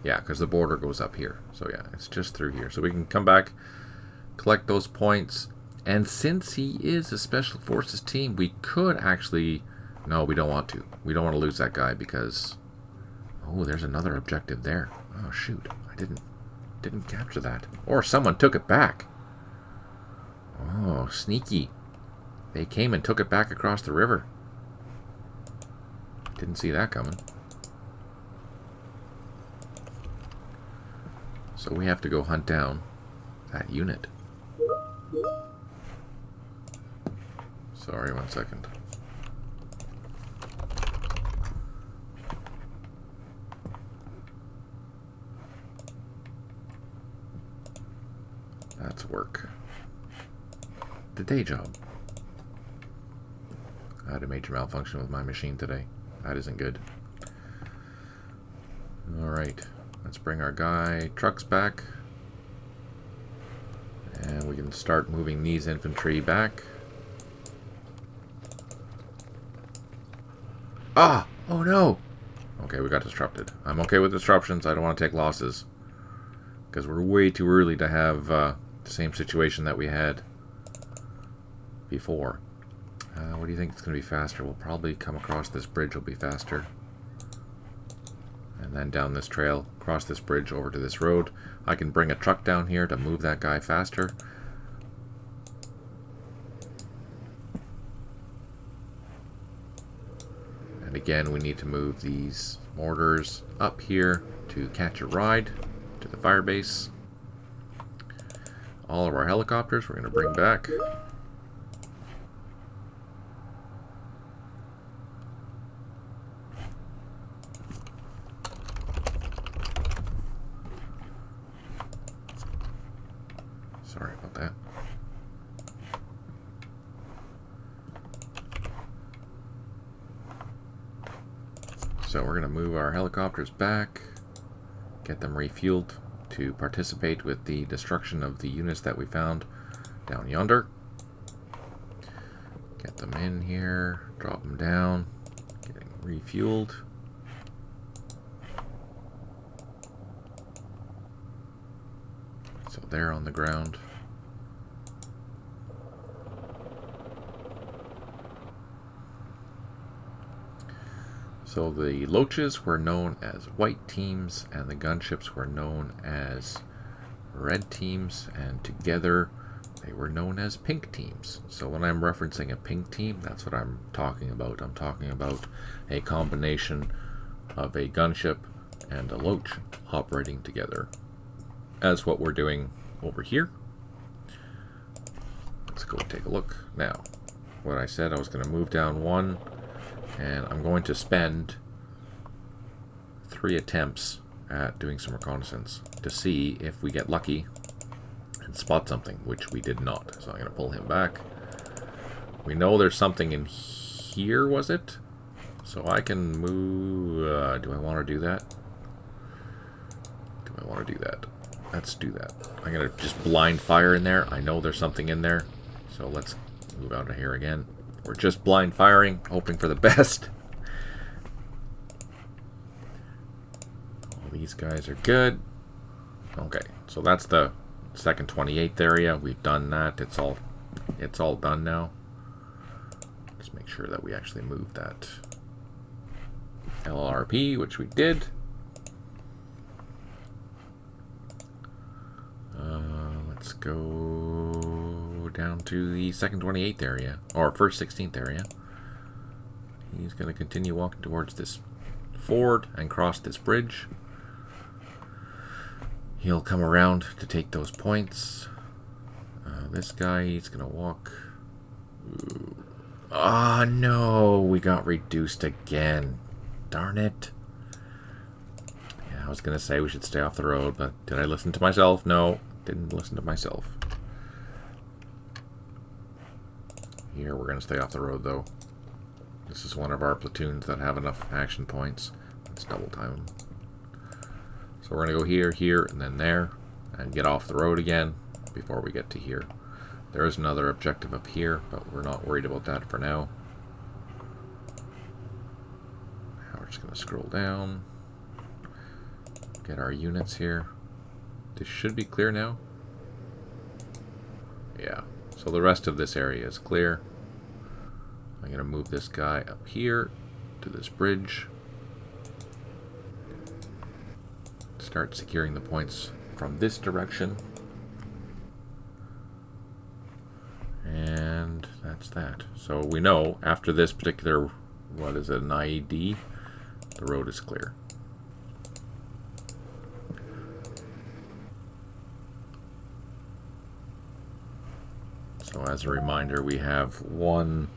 Yeah, because the border goes up here. So yeah, it's just through here. So we can come back, collect those points. And since he is a Special Forces team, we could actually... No, we don't want to. We don't want to lose that guy because... Oh, there's another objective there. Oh, shoot. I didn't capture that. Or someone took it back. Oh, sneaky. They came and took it back across the river. Didn't see that coming. So we have to go hunt down that unit. Sorry, 1 second. That's work. The day job. I had a major malfunction with my machine today. That isn't good. Alright, let's bring our trucks back. And we can start moving these infantry back. Ah! Oh no! Okay, we got disrupted. I'm okay with disruptions. I don't want to take losses. Because we're way too early to have the same situation that we had before. What do you think it's going to be faster? We'll probably come across this bridge. Will be faster. And then down this trail, across this bridge over to this road. I can bring a truck down here to move that guy faster. And again, we need to move these mortars up here to catch a ride to the fire base. All of our helicopters we're going to bring back. Sorry about that. So we're going to move our helicopters back, get them refueled to participate with the destruction of the units that we found down yonder. Get them in here, drop them down, getting refueled. So they're on the ground. So the Loaches were known as white teams and the gunships were known as red teams, and together they were known as pink teams. So when I'm referencing a pink team, that's what I'm talking about. I'm talking about a combination of a gunship and a Loach operating together, as what we're doing over here. Let's go take a look. Now, what I said, I was going to move down one, and I'm going to spend 3 attempts at doing some reconnaissance to see if we get lucky and spot something, which we did not. So I'm going to pull him back. We know there's something in here, was it? So I can move... do I want to do that? Do I want to do that? Let's do that. I'm going to just blind fire in there. I know there's something in there. So let's move out of here again. We're just blind firing, hoping for the best. These guys are good. Okay, so that's the second 28th area. We've done that. It's all done now. Just make sure that we actually move that LRP, which we did. Let's go down to the second 28th area, or first 16th area. He's going to continue walking towards this ford and cross this bridge. He'll come around to take those points. This guy, he's going to walk. Ah, no, we got reduced again. Darn it. Yeah, I was going to say we should stay off the road, but did I listen to myself? No, didn't listen to myself. Here, we're going to stay off the road, though. This is one of our platoons that have enough action points. Let's double time them. So we're going to go here, here, and then there, and get off the road again before we get to here. There is another objective up here, but we're not worried about that for now. Now we're just going to scroll down, get our units here. This should be clear now. Yeah, so the rest of this area is clear. I'm going to move this guy up here to this bridge. Start securing the points from this direction. And that's that. So we know after this particular, what is it, an IED, the road is clear. So as a reminder, we have one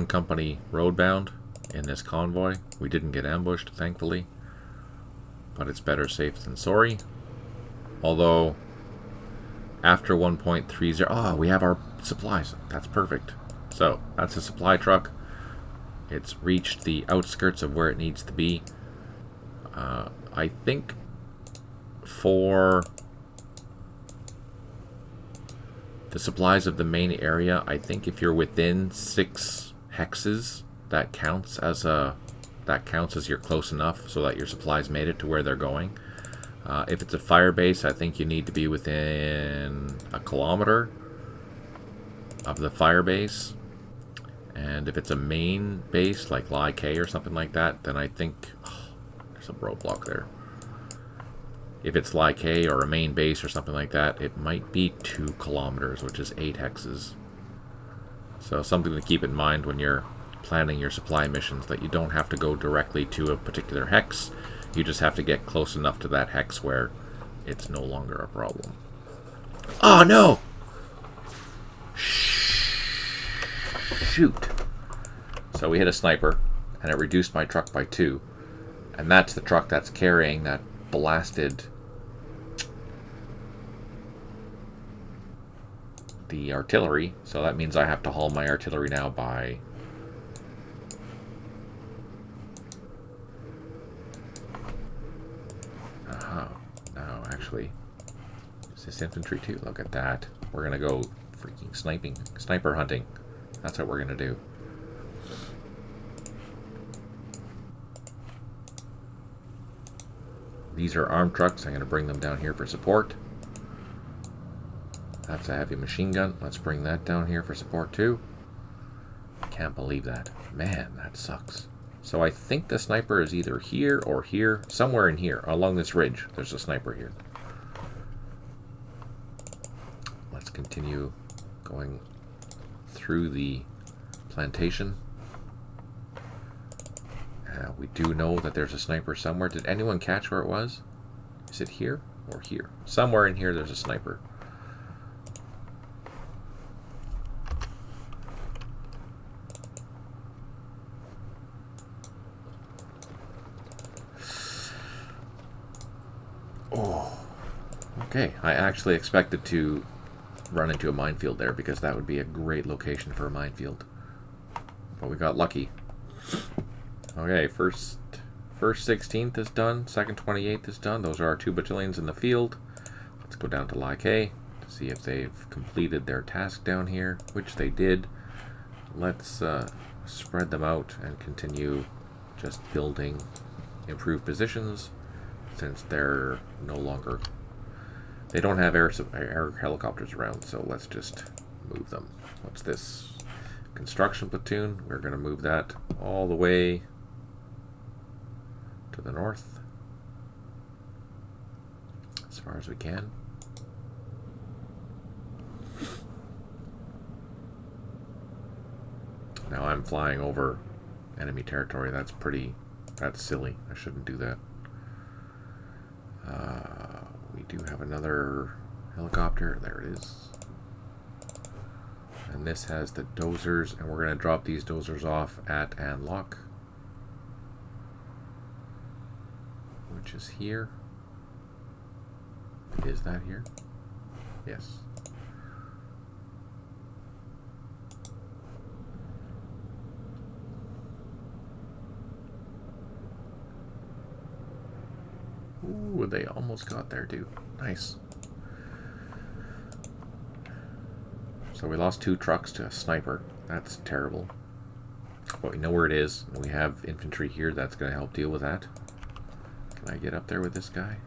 company roadbound in this convoy. We didn't get ambushed, thankfully, but it's better safe than sorry. Although after 1.30, oh, we have our supplies. That's perfect. So that's a supply truck. It's reached the outskirts of where it needs to be. I think for the supplies of the main area, I think if you're within 6 hexes, that counts as you're close enough so that your supplies made it to where they're going. If it's a fire base, I think you need to be within 1 kilometer of the fire base. And if it's a main base like Lai K or something like that, then I think there's a roadblock there. If it's Lai K or a main base or something like that, it might be 2 kilometers, which is 8 hexes. So something to keep in mind when you're planning your supply missions, that you don't have to go directly to a particular hex. You just have to get close enough to that hex where it's no longer a problem. Oh no! Shoot! So we hit a sniper, and it reduced my truck by 2. And that's the truck that's carrying that blasted the artillery. So that means I have to haul my artillery now by... No, actually, is this infantry too? Look at that. We're gonna go freaking sniper hunting. That's what we're gonna do. These are armed trucks. I'm gonna bring them down here for support. That's a heavy machine gun. Let's bring that down here for support too. Can't believe that. Man, that sucks. So I think the sniper is either here or here. Somewhere in here, along this ridge, there's a sniper here. Let's continue going through the plantation. We do know that there's a sniper somewhere. Did anyone catch where it was? Is it here or here? Somewhere in here there's a sniper. Oh, okay. I actually expected to run into a minefield there because that would be a great location for a minefield. But we got lucky. Okay, first 16th is done. Second 28th is done. Those are our 2 battalions in the field. Let's go down to Lai K to see if they've completed their task down here, which they did. Let's spread them out and continue just building improved positions since they're no longer, they don't have air helicopters around, so let's just move them. What's this? Construction platoon. We're going to move that all the way to the north as far as we can. Now I'm flying over enemy territory. That's silly. I shouldn't do that. We do have another helicopter. There it is. And this has the dozers, and we're going to drop these dozers off at Anlock, which is here. Is that here? Yes. Ooh, they almost got there too. Nice. So we lost 2 trucks to a sniper. That's terrible. But we know where it is. We have infantry here that's going to help deal with that. Can I get up there with this guy?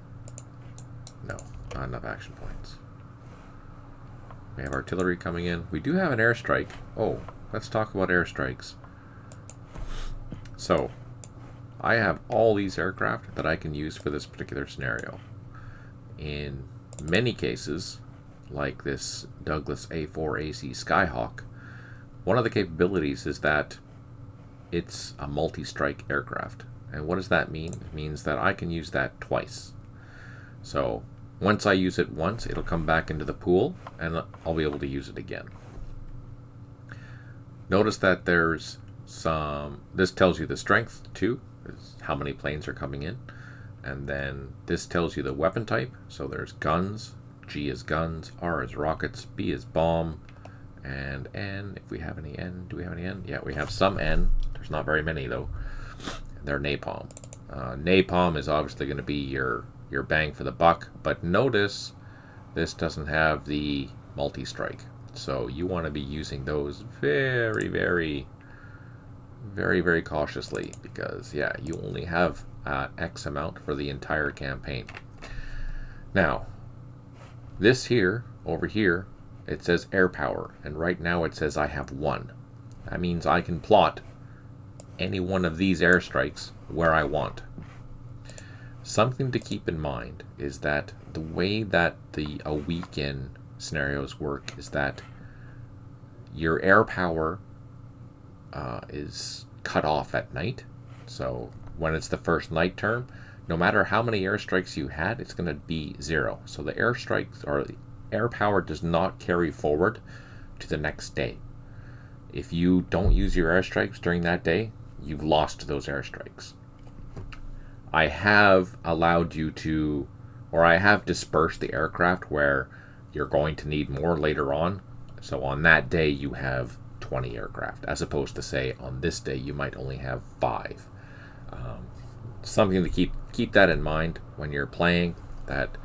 No, not enough action points. We have artillery coming in. We do have an airstrike. Oh, let's talk about airstrikes. So, I have all these aircraft that I can use for this particular scenario. In many cases, like this Douglas A4AC Skyhawk, one of the capabilities is that it's a multi-strike aircraft. And what does that mean? It means that I can use that twice. So once I use it once, it'll come back into the pool and I'll be able to use it again. Notice that there's this tells you the strength too, is how many planes are coming in. And then this tells you the weapon type. So there's guns, G is guns, R is rockets, B is bomb, and N, if we have any N. Do we have any N? Yeah, we have some N. There's not very many though. They're napalm. Napalm is obviously going to be your bang for the buck, but notice this doesn't have the multi-strike. So you want to be using those very, very, very, very cautiously because, yeah, you only have X amount for the entire campaign. Now, this here, over here, it says air power, and right now it says I have 1. That means I can plot any one of these airstrikes where I want. Something to keep in mind is that the way that a weekend scenarios work is that your air power is cut off at night. So when it's the first night term, no matter how many airstrikes you had, it's going to be 0. So the airstrikes or the air power does not carry forward to the next day. If you don't use your airstrikes during that day, you've lost those airstrikes. I have allowed you to, or I have dispersed the aircraft where you're going to need more later on. So on that day you have 20 aircraft, as opposed to say on this day you might only have 5. Something to keep that in mind when you're playing, that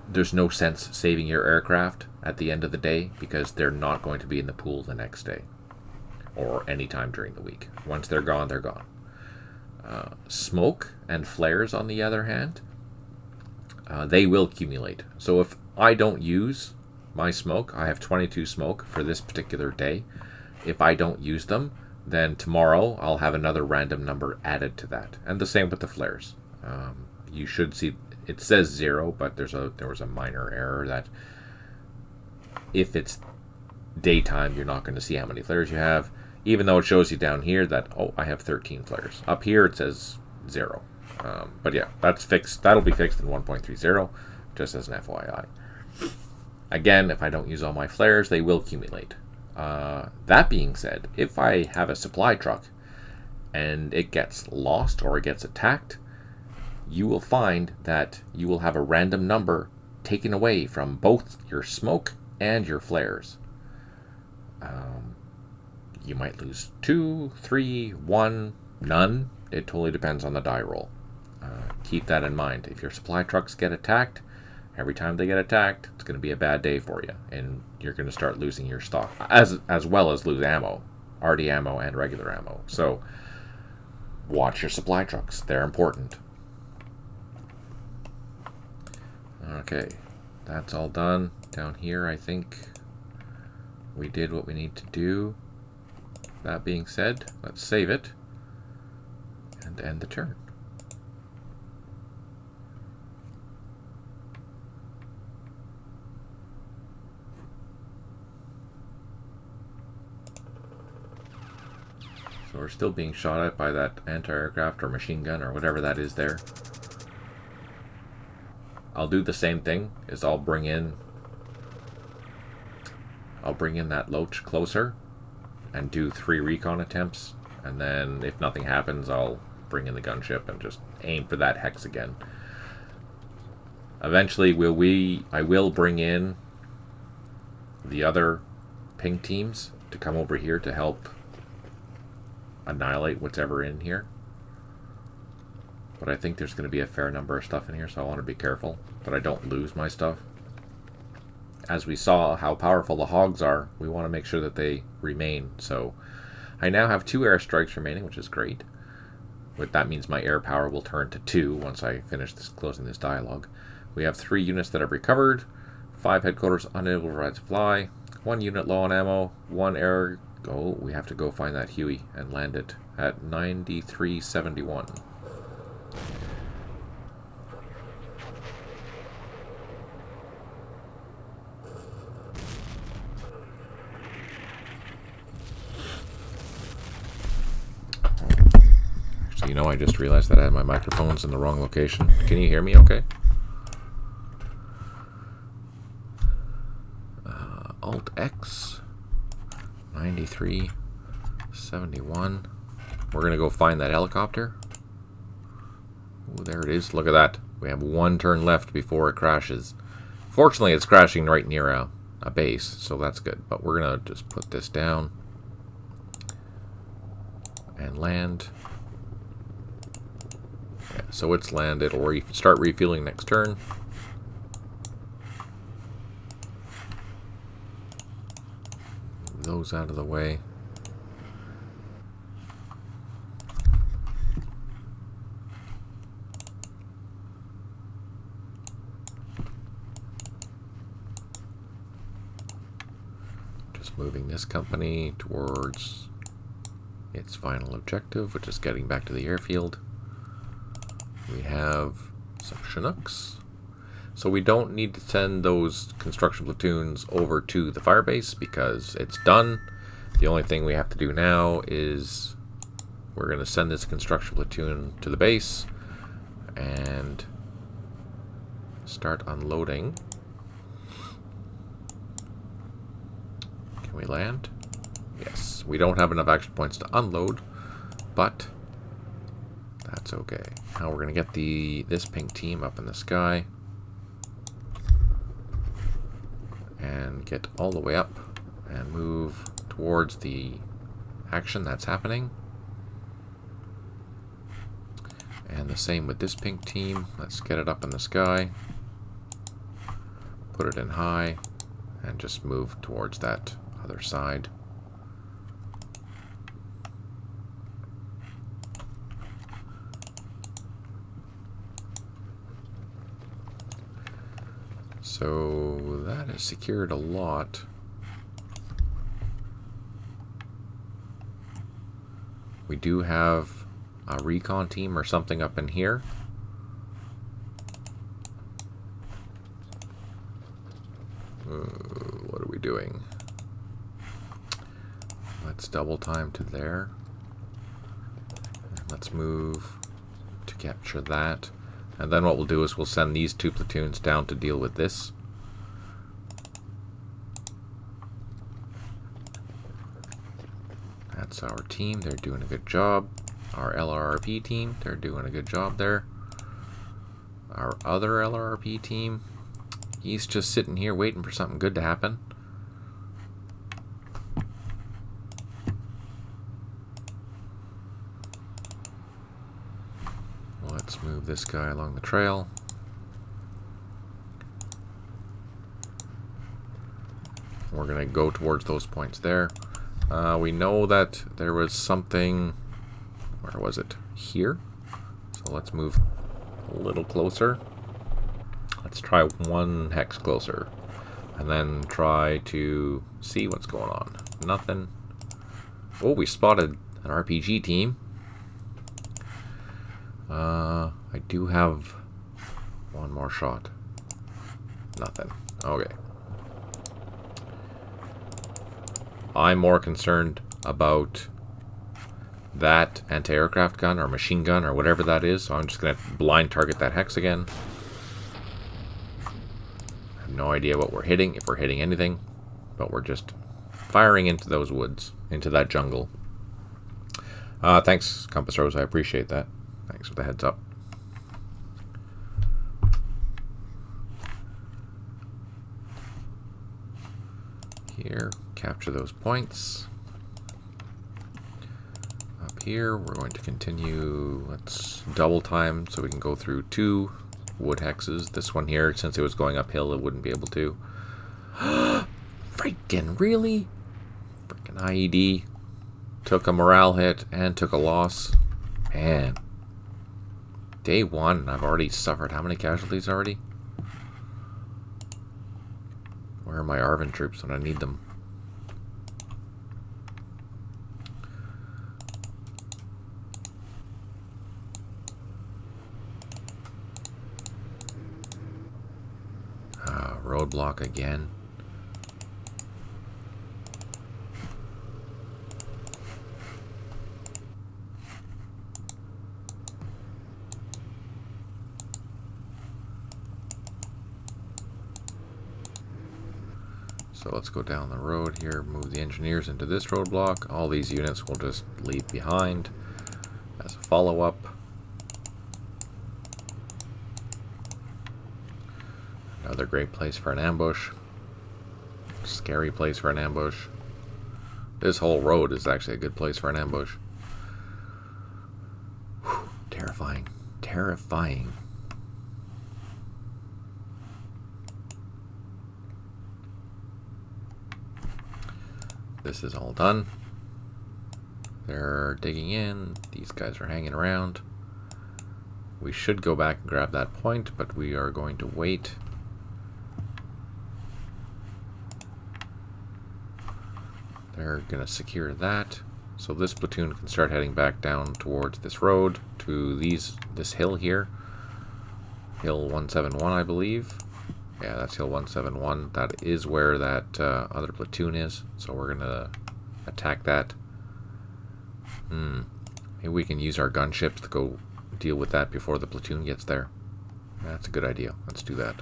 there's no sense saving your aircraft at the end of the day because they're not going to be in the pool the next day or any time during the week. Once they're gone, they're gone. Smoke and flares, on the other hand, they will accumulate. So if I don't use my smoke, I have 22 smoke for this particular day. If I don't use them, then tomorrow I'll have another random number added to that. And the same with the flares. You should see, it says 0, but there was a minor error that if it's daytime, you're not going to see how many flares you have, even though it shows you down here that, oh, I have 13 flares. Up here it says 0. But yeah, that's fixed. That'll be fixed in 1.30, just as an FYI. Again, if I don't use all my flares, they will accumulate. That being said, if I have a supply truck and it gets lost or it gets attacked, you will find that you will have a random number taken away from both your smoke and your flares. You might lose 2, 3, 1, none. It totally depends on the die roll. Keep that in mind. If your supply trucks get attacked, every time they get attacked, it's going to be a bad day for you, and you're going to start losing your stock, as well as lose ammo, RD ammo and regular ammo. So watch your supply trucks. They're important. Okay, that's all done. Down here, I think we did what we need to do. That being said, let's save it and end the turn. So we're still being shot at by that anti-aircraft or machine gun or whatever that is there. I'll do the same thing, is I'll bring in that Loach closer and do 3 recon attempts, and then if nothing happens, I'll bring in the gunship and just aim for that hex again. Eventually, I will bring in the other pink teams to come over here to help annihilate whatever in here. But I think there's going to be a fair number of stuff in here, so I want to be careful that I don't lose my stuff. As we saw how powerful the hogs are, we want to make sure that they remain. So I now have 2 airstrikes remaining, which is great. But that means my air power will turn to 2 once I finish closing this dialogue. We have 3 units that have recovered, 5 headquarters unable to ride to fly, 1 unit low on ammo, 1 air. Oh, we have to go find that Huey and land it at 9371. Actually, you know, I just realized that I had my microphones in the wrong location. Can you hear me okay? Alt X 9371. We're gonna go find that helicopter. Oh, there it is. Look at that. We have 1 turn left before it crashes. Fortunately, it's crashing right near a base, so that's good. But we're gonna just put this down and land. Yeah, so it's landed. It'll start refueling next turn. Those out of the way. Just moving this company towards its final objective, which is getting back to the airfield. We have some Chinooks. So we don't need to send those construction platoons over to the firebase because it's done. The only thing we have to do now is we're going to send this construction platoon to the base and start unloading. Can we land? Yes. We don't have enough action points to unload, but that's okay. Now we're going to get this pink team up in the sky. And get all the way up and move towards the action that's happening. And the same with this pink team. Let's get it up in the sky. Put it in high and just move towards that other side. So that has secured a lot. We do have a recon team or something up in here. What are we doing? Let's double time to there. And let's move to capture that. And then what we'll do is we'll send these 2 platoons down to deal with this. That's our team. They're doing a good job. Our LRRP team, they're doing a good job there. Our other LRRP team, he's just sitting here waiting for something good to happen. Let's move this guy along the trail. We're going to go towards those points there. We know that there was something... Where was it? here. So let's move a little closer. Let's try 1 hex closer. And then try to see what's going on. Nothing. Oh, we spotted an RPG team. I do have 1 more shot. Nothing. Okay. I'm more concerned about that anti-aircraft gun or machine gun or whatever that is. So I'm just going to blind target that hex again. I have no idea what we're hitting, if we're hitting anything. But we're just firing into those woods, into that jungle. Thanks, Compass Rose. I appreciate that. Thanks for the heads up. Here, capture those points. Up here, we're going to continue. Let's double time so we can go through 2 wood hexes. This one here, since it was going uphill, it wouldn't be able to. Freaking really? Freaking IED. Took a morale hit and took a loss. Man. Day 1, I've already suffered how many casualties already? Where are my Arvin troops when I need them? Roadblock again. So let's go down the road here, move the engineers into this roadblock. All these units will just leave behind as a follow-up. Another great place for an ambush. Scary place for an ambush. This whole road is actually a good place for an ambush. Whew, terrifying. Terrifying. This is all done. They're digging in. These guys are hanging around. We should go back and grab that point, but we are going to wait. They're going to secure that. So this platoon can start heading back down towards this road to this hill here. Hill 171, I believe. Yeah, that's Hill 171. That is where that other platoon is. So we're going to attack that. Maybe we can use our gunships to go deal with that before the platoon gets there. That's a good idea. Let's do that.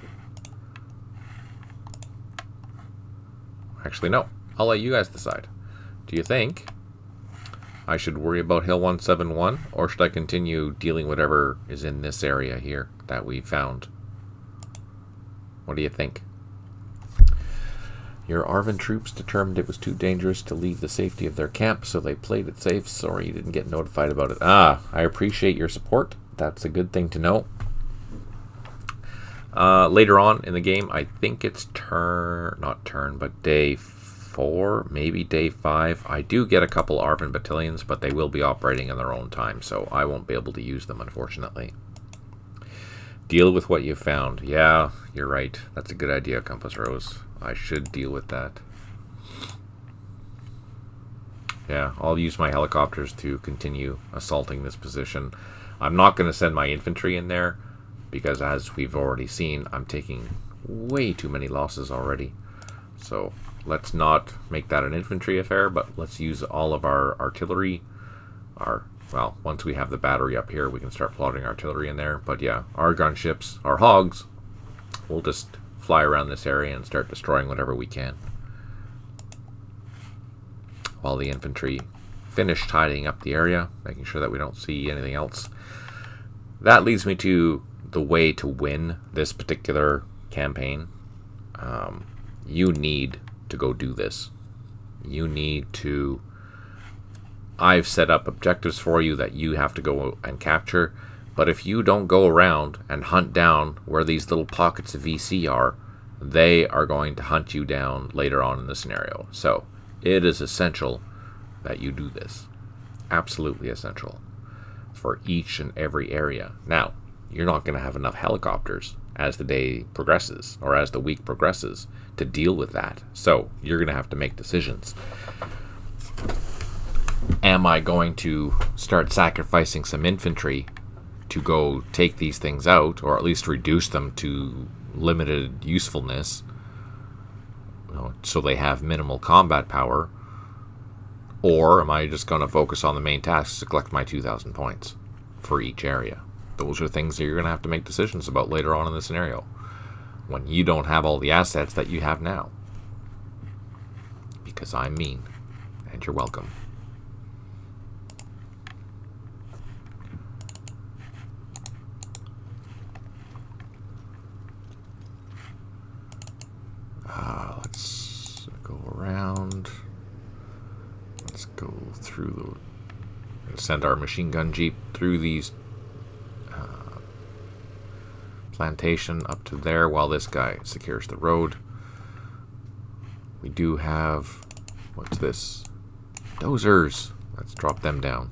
Actually, no. I'll let you guys decide. Do you think I should worry about Hill 171, or should I continue dealing whatever is in this area here that we found? What do you think? Your Arvin troops determined it was too dangerous to leave the safety of their camp, so they played it safe. Sorry you didn't get notified about it. I appreciate your support. That's a good thing to know. Later on in the game, I think it's but day 4, maybe day 5. I do get a couple Arvin battalions, but they will be operating in their own time, so I won't be able to use them, unfortunately. Deal with what you found. Yeah, you're right. That's a good idea, Compass Rose. I should deal with that. Yeah, I'll use my helicopters to continue assaulting this position. I'm not going to send my infantry in there, because as we've already seen, I'm taking way too many losses already. So let's not make that an infantry affair, but let's use all of our artillery. Well, once we have the battery up here, we can start plotting artillery in there. But yeah, our gunships, our hogs, will just fly around this area and start destroying whatever we can, while the infantry finish tidying up the area, making sure that we don't see anything else. That leads me to the way to win this particular campaign. You need to go do this. You need to... I've set up objectives for you that you have to go and capture, but if you don't go around and hunt down where these little pockets of VC are, they are going to hunt you down later on in the scenario. So it is essential that you do this. Absolutely essential. for each and every area. Now, you're not going to have enough helicopters as the day progresses or as the week progresses to deal with that. So you're going to have to make decisions. Am I going to start sacrificing some infantry to go take these things out, or at least reduce them to limited usefulness, so they have minimal combat power? Or am I just going to focus on the main tasks to collect my 2,000 points for each area? Those are things that you're going to have to make decisions about later on in the scenario, when you don't have all the assets that you have now. Because I'm mean, and you're welcome. Let's go around. Let's go through send our machine gun jeep through these plantation up to there while this guy secures the road. We do have, what's this? Dozers. Let's drop them down.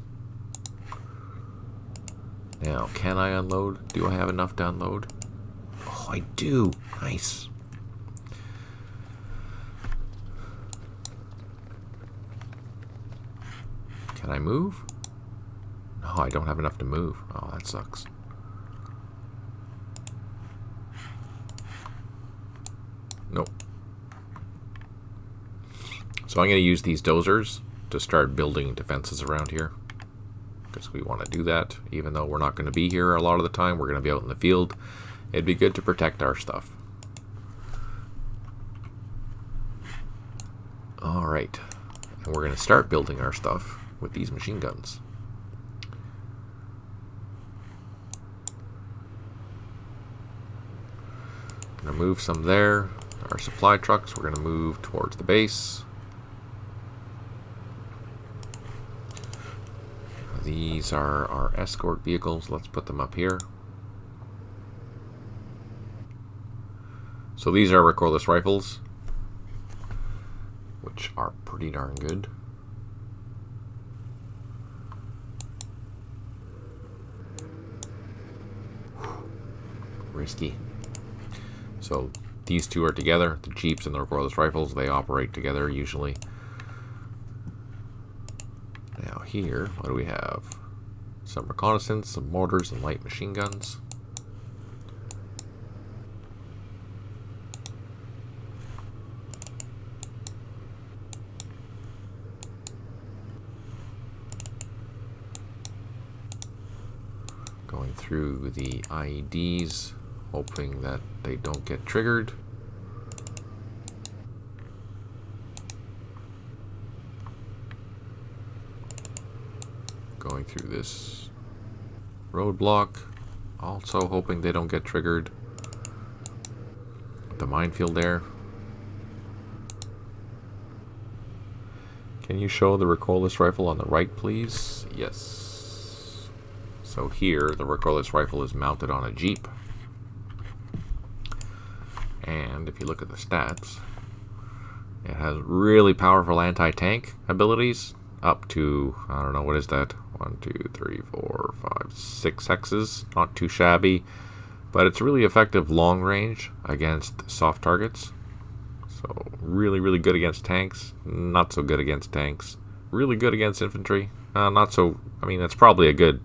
Now, can I unload? Do I have enough to unload? Oh, I do. Nice. Can I move? No, I don't have enough to move. Oh, that sucks. Nope. So I'm going to use these dozers to start building defenses around here, because we want to do that. Even though we're not going to be here a lot of the time, we're going to be out in the field. It'd be good to protect our stuff. Alright, and we're going to start building our stuff with these machine guns. Gonna move some there. Our supply trucks, we're gonna move towards the base. These are our escort vehicles. Let's put them up here. So these are recoilless rifles, which are pretty darn good. Risky. So these two are together, the jeeps and the recoilless rifles. They operate together usually. Now here, what do we have? Some reconnaissance, some mortars, and light machine guns. Going through the IEDs, hoping that they don't get triggered. Going through this roadblock, also hoping they don't get triggered. The minefield there. Can you show the recoilless rifle on the right, please? Yes. So here, the recoilless rifle is mounted on a jeep. And if you look at the stats, it has really powerful anti-tank abilities, up to, I don't know, what is that? 1, 2, 3, 4, 5, 6 hexes. Not too shabby, but it's really effective long range against soft targets. So really, really good against tanks. Not so good against tanks. Really good against infantry. Not so, I mean, that's probably a good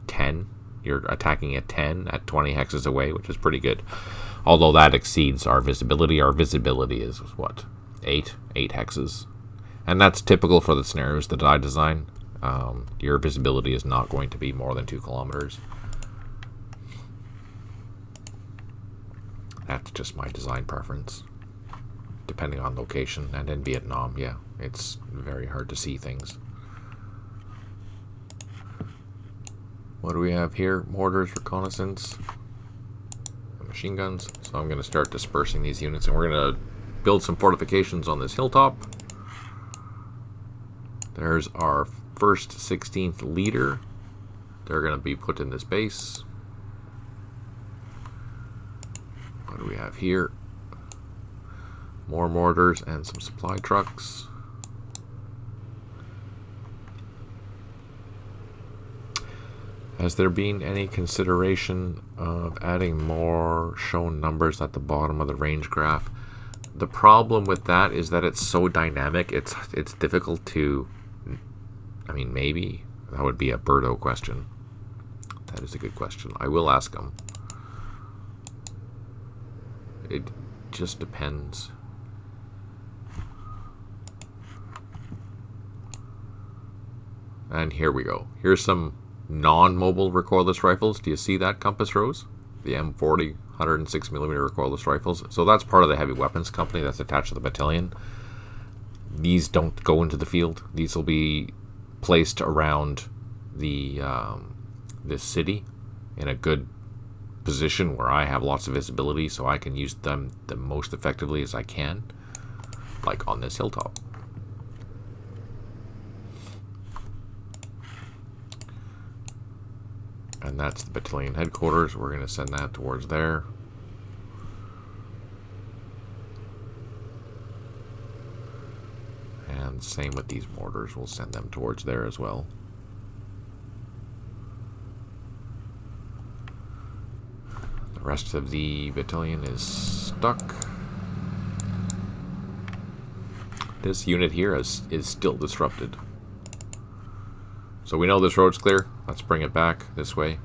10. You're attacking at 10 at 20 hexes away, which is pretty good. Although that exceeds our visibility. Our visibility is, what, 8 hexes. And that's typical for the scenarios that I design. Your visibility is not going to be more than 2 kilometers. That's just my design preference, depending on location. And in Vietnam, yeah, it's very hard to see things. What do we have here? Mortars, reconnaissance, machine guns. So I'm going to start dispersing these units, and we're going to build some fortifications on this hilltop. There's our 1st 16th leader. They're going to be put in this base. What do we have here? More mortars and some supply trucks. Has there been any consideration of adding more shown numbers at the bottom of the range graph? The problem with that is that it's so dynamic, it's difficult to, I mean, maybe that would be a Birdo question. That is a good question. I will ask him. It just depends. And here we go. Here's some non-mobile recoilless rifles. Do you see that, Compass Rose? The M40 106mm recoilless rifles. So that's part of the heavy weapons company that's attached to the battalion. These don't go into the field. These will be placed around the this city in a good position where I have lots of visibility, so I can use them the most effectively as I can, like on this hilltop. And that's the battalion headquarters. We're going to send that towards there. And same with these mortars. We'll send them towards there as well. The rest of the battalion is stuck. This unit here is still disrupted. So we know this road's clear. Let's bring it back this way.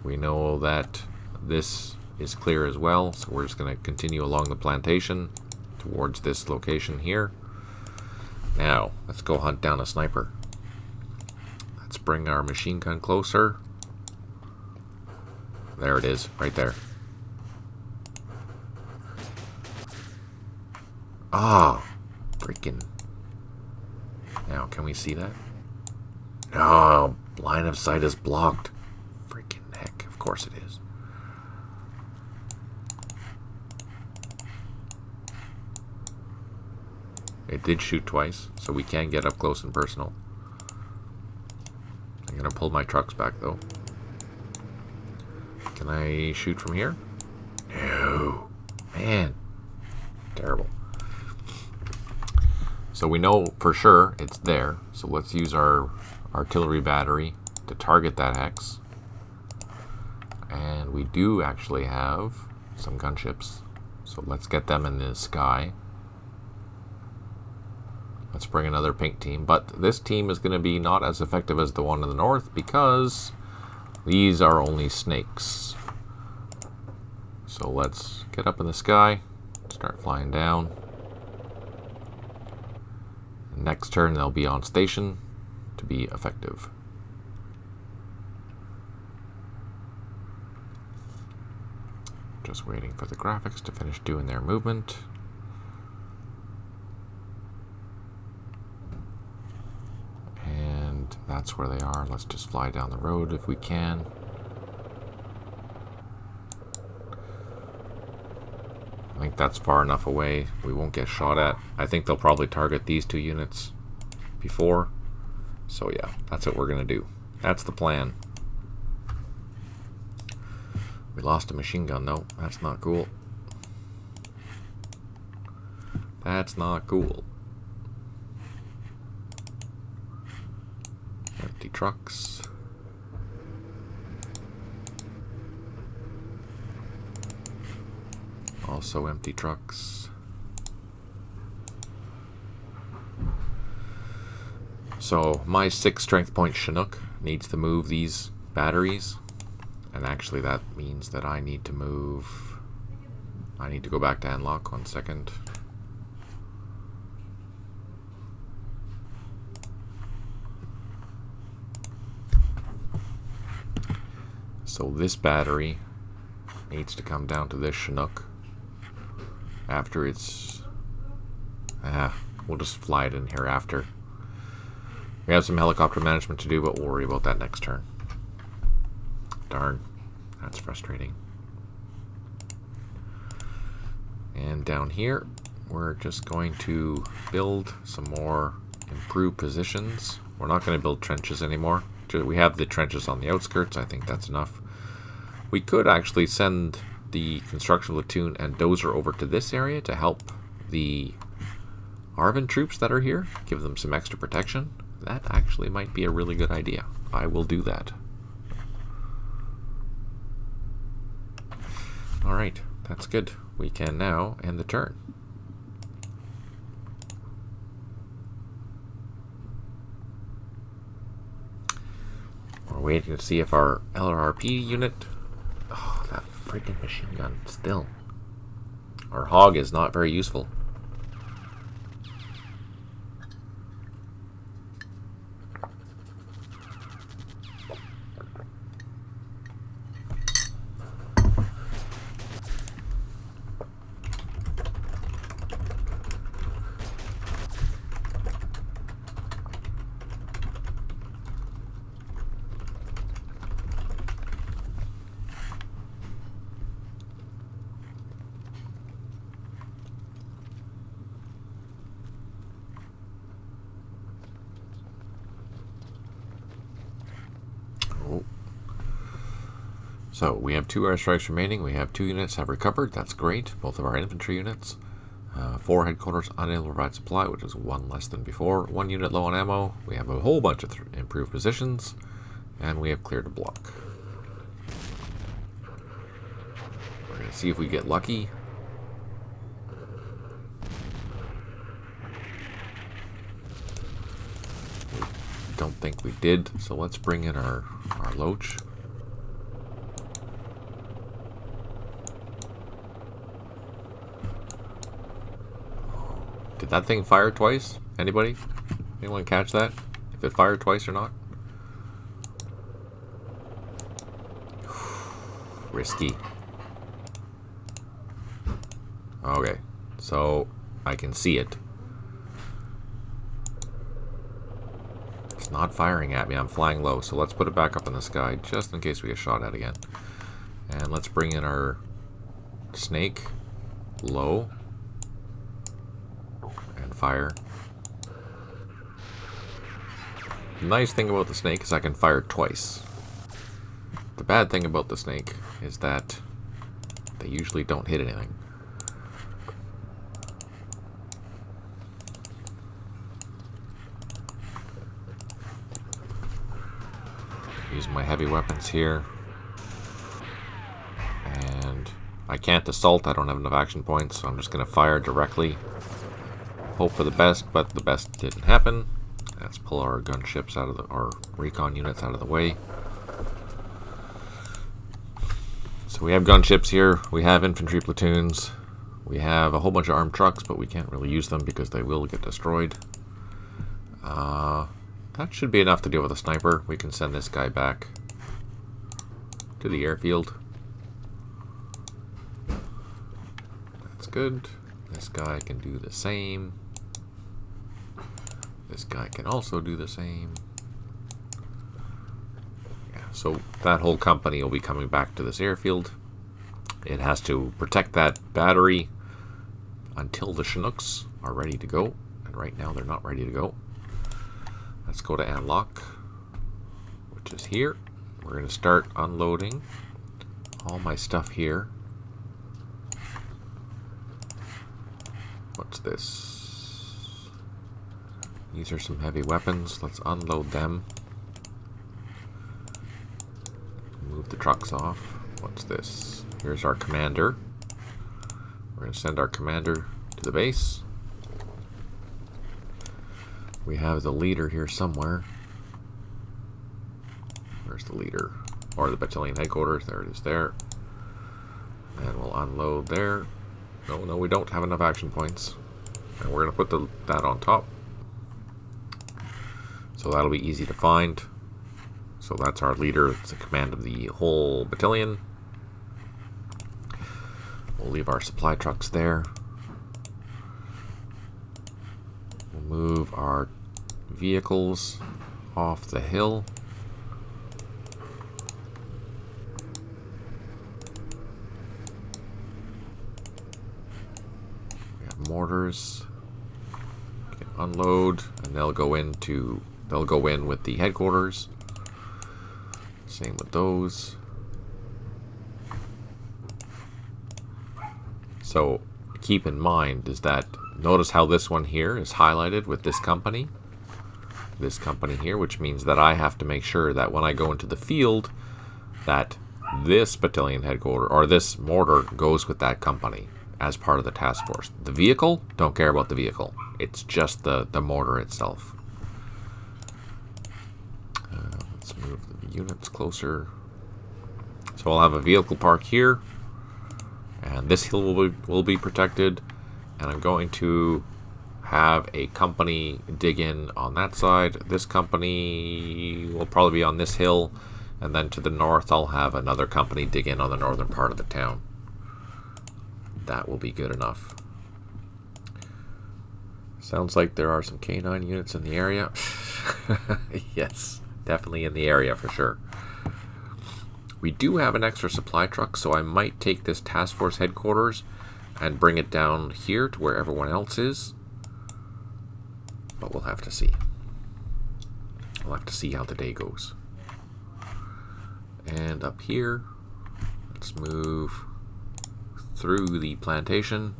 We know that this is clear as well, so we're just going to continue along the plantation towards this location here. Now, let's go hunt down a sniper. Let's bring our machine gun closer. There it is, right there. Ah, freaking. Now, can we see that? No, line of sight is blocked. Freaking heck, of course it is. It did shoot twice, so we can get up close and personal. I'm gonna pull my trucks back though. Can I shoot from here? No. Man. Terrible. So we know for sure it's there. So let's use our artillery battery to target that hex. And we do actually have some gunships. So let's get them in the sky. Let's bring another pink team. But this team is going to be not as effective as the one in the north because these are only snakes. So let's get up in the sky, start flying down. Next turn they'll be on station to be effective. Just waiting for the graphics to finish doing their movement. And that's where they are. Let's just fly down the road if we can. I think that's far enough away. We won't get shot at. I think they'll probably target these two units before. So yeah, that's what we're going to do. That's the plan. We lost a machine gun though. That's not cool. That's not cool. Empty trucks. Also empty trucks. So my 6 strength point Chinook needs to move these batteries. And actually that means that I need to move... I need to go back to Anlock 1 second. So this battery needs to come down to this Chinook. After it's... we'll just fly it in here after. We have some helicopter management to do, but we'll worry about that next turn. Darn. That's frustrating. And down here, we're just going to build some more improved positions. We're not going to build trenches anymore. We have the trenches on the outskirts. I think that's enough. We could actually send the construction platoon and dozer over to this area to help the Arvin troops that are here, give them some extra protection. That actually might be a really good idea. I will do that. Alright, that's good. We can now end the turn. We're waiting to see if our LRRP unit... Oh, that freaking machine gun, still. Our hog is not very useful. So we have 2 airstrikes remaining. We have 2 units have recovered. That's great. Both of our infantry units. 4 headquarters unable to provide supply, which is 1 less than before. 1 unit low on ammo. We have a whole bunch of improved positions. And we have cleared a block. We're going to see if we get lucky. We don't think we did. So let's bring in our Loach. Did that thing fire twice? Anybody? Anyone catch that? If it fired twice or not? Risky. Okay, so I can see it. It's not firing at me. I'm flying low, so let's put it back up in the sky just in case we get shot at again. And let's bring in our snake low. Fire. The nice thing about the snake is I can fire twice. The bad thing about the snake is that they usually don't hit anything. Use my heavy weapons here. And I can't assault, I don't have enough action points, so I'm just going to fire directly. Hope for the best, but the best didn't happen. Let's pull our gunships out of our recon units out of the way. So we have gunships here, we have infantry platoons, we have a whole bunch of armed trucks, but we can't really use them because they will get destroyed. That should be enough to deal with a sniper. We can send this guy back to the airfield. That's good. This guy can do the same. This guy can also do the same. Yeah, so that whole company will be coming back to this airfield. It has to protect that battery until the Chinooks are ready to go. And right now they're not ready to go. Let's go to Anlock, which is here. We're going to start unloading all my stuff here. What's this? These are some heavy weapons. Let's unload them. Move the trucks off. What's this? Here's our commander. We're going to send our commander to the base. We have the leader here somewhere. Where's the leader? Or the battalion headquarters. There it is there. And we'll unload there. No, we don't have enough action points. And we're going to put that on top. So that'll be easy to find. So that's our leader. It's the command of the whole battalion. We'll leave our supply trucks there. We'll move our vehicles off the hill. We have mortars. We can unload, and they'll go in with the headquarters. Same with those. So keep in mind is that notice how this one here is highlighted with this company. this company here, which means that I have to make sure that when I go into the field, that this battalion headquarters, or this mortar, goes with that company as part of the task force. The vehicle, don't care about the vehicle. It's just the mortar itself. Let's move the units closer. So I'll have a vehicle park here, and this hill will be protected, and I'm going to have a company dig in on that side. This company will probably be on this hill, and then to the north I'll have another company dig in on the northern part of the town. That will be good enough. Sounds like there are some K9 units in the area. Yes, definitely in the area for sure. We do have an extra supply truck, so I might take this task force headquarters and bring it down here to where everyone else is. But we'll have to see. We'll have to see how the day goes. And up here, let's move through the plantation.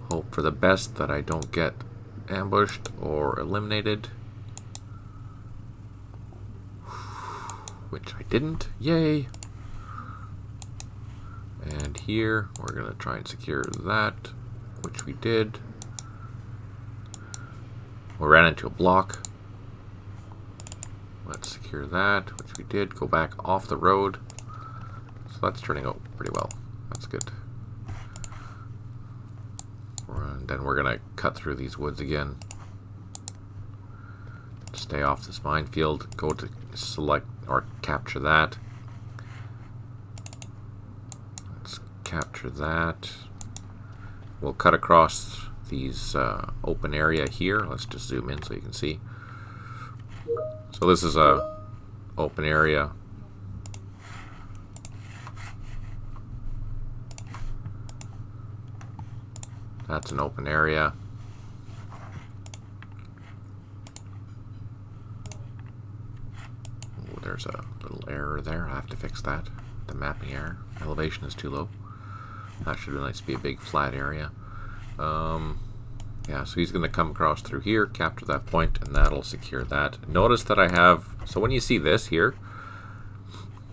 Hope for the best that I don't get ambushed or eliminated. Which I didn't. Yay! And here, we're going to try and secure that, which we did. We ran into a block. Let's secure that, which we did. Go back off the road. So that's turning out pretty well. That's good. And then we're going to cut through these woods again. Stay off this minefield. Go to select or capture that. Let's capture that. We'll cut across these open area here. Let's just zoom in so you can see. So this is a open area. That's an open area. Oh, there's a little error there. I have to fix that. The mapping error. Elevation is too low. That should be nice to be a big flat area. Yeah, so he's going to come across through here, capture that point, and that'll secure that. Notice that I have, so when you see this here,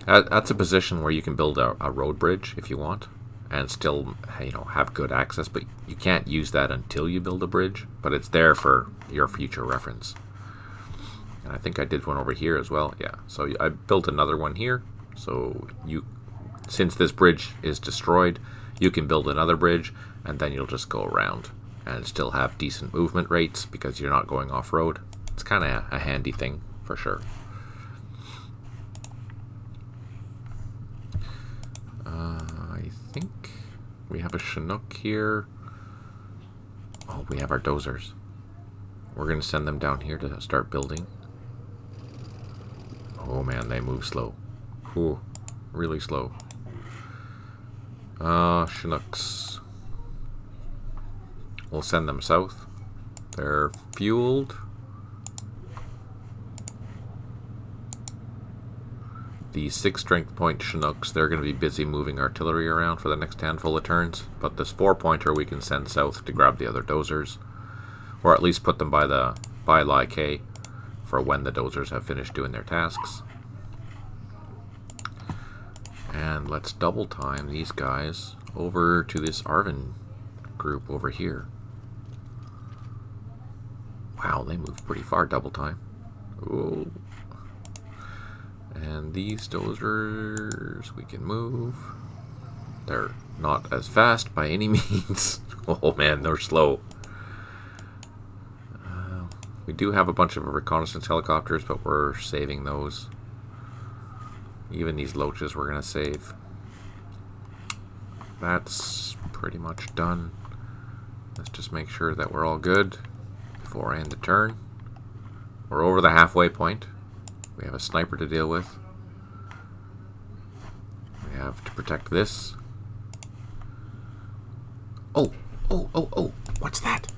that's a position where you can build a road bridge if you want, and still, you know, have good access, but you can't use that until you build a bridge, but it's there for your future reference. And I think I did one over here as well. Yeah, so I built another one here, so since this bridge is destroyed, you can build another bridge, and then you'll just go around and still have decent movement rates because you're not going off-road. It's kind of a handy thing for sure. I think we have a Chinook here. Oh, we have our dozers. We're going to send them down here to start building. Oh man, they move slow. Ooh, really slow. Chinooks. We'll send them south. They're fueled. The 6 strength point Chinooks, they're going to be busy moving artillery around for the next handful of turns. But this 4-pointer we can send south to grab the other dozers. Or at least put them by Lai K for when the dozers have finished doing their tasks. And let's double time these guys over to this Arvin group over here. Wow, they move pretty far double time. Ooh. And these dozers we can move. They're not as fast by any means. Oh man, they're slow. We do have a bunch of reconnaissance helicopters, but we're saving those. Even these loaches we're going to save. That's pretty much done. Let's just make sure that we're all good before I end the turn. We're over the halfway point. We have a sniper to deal with. We have to protect this. Oh, oh, oh, oh, what's that?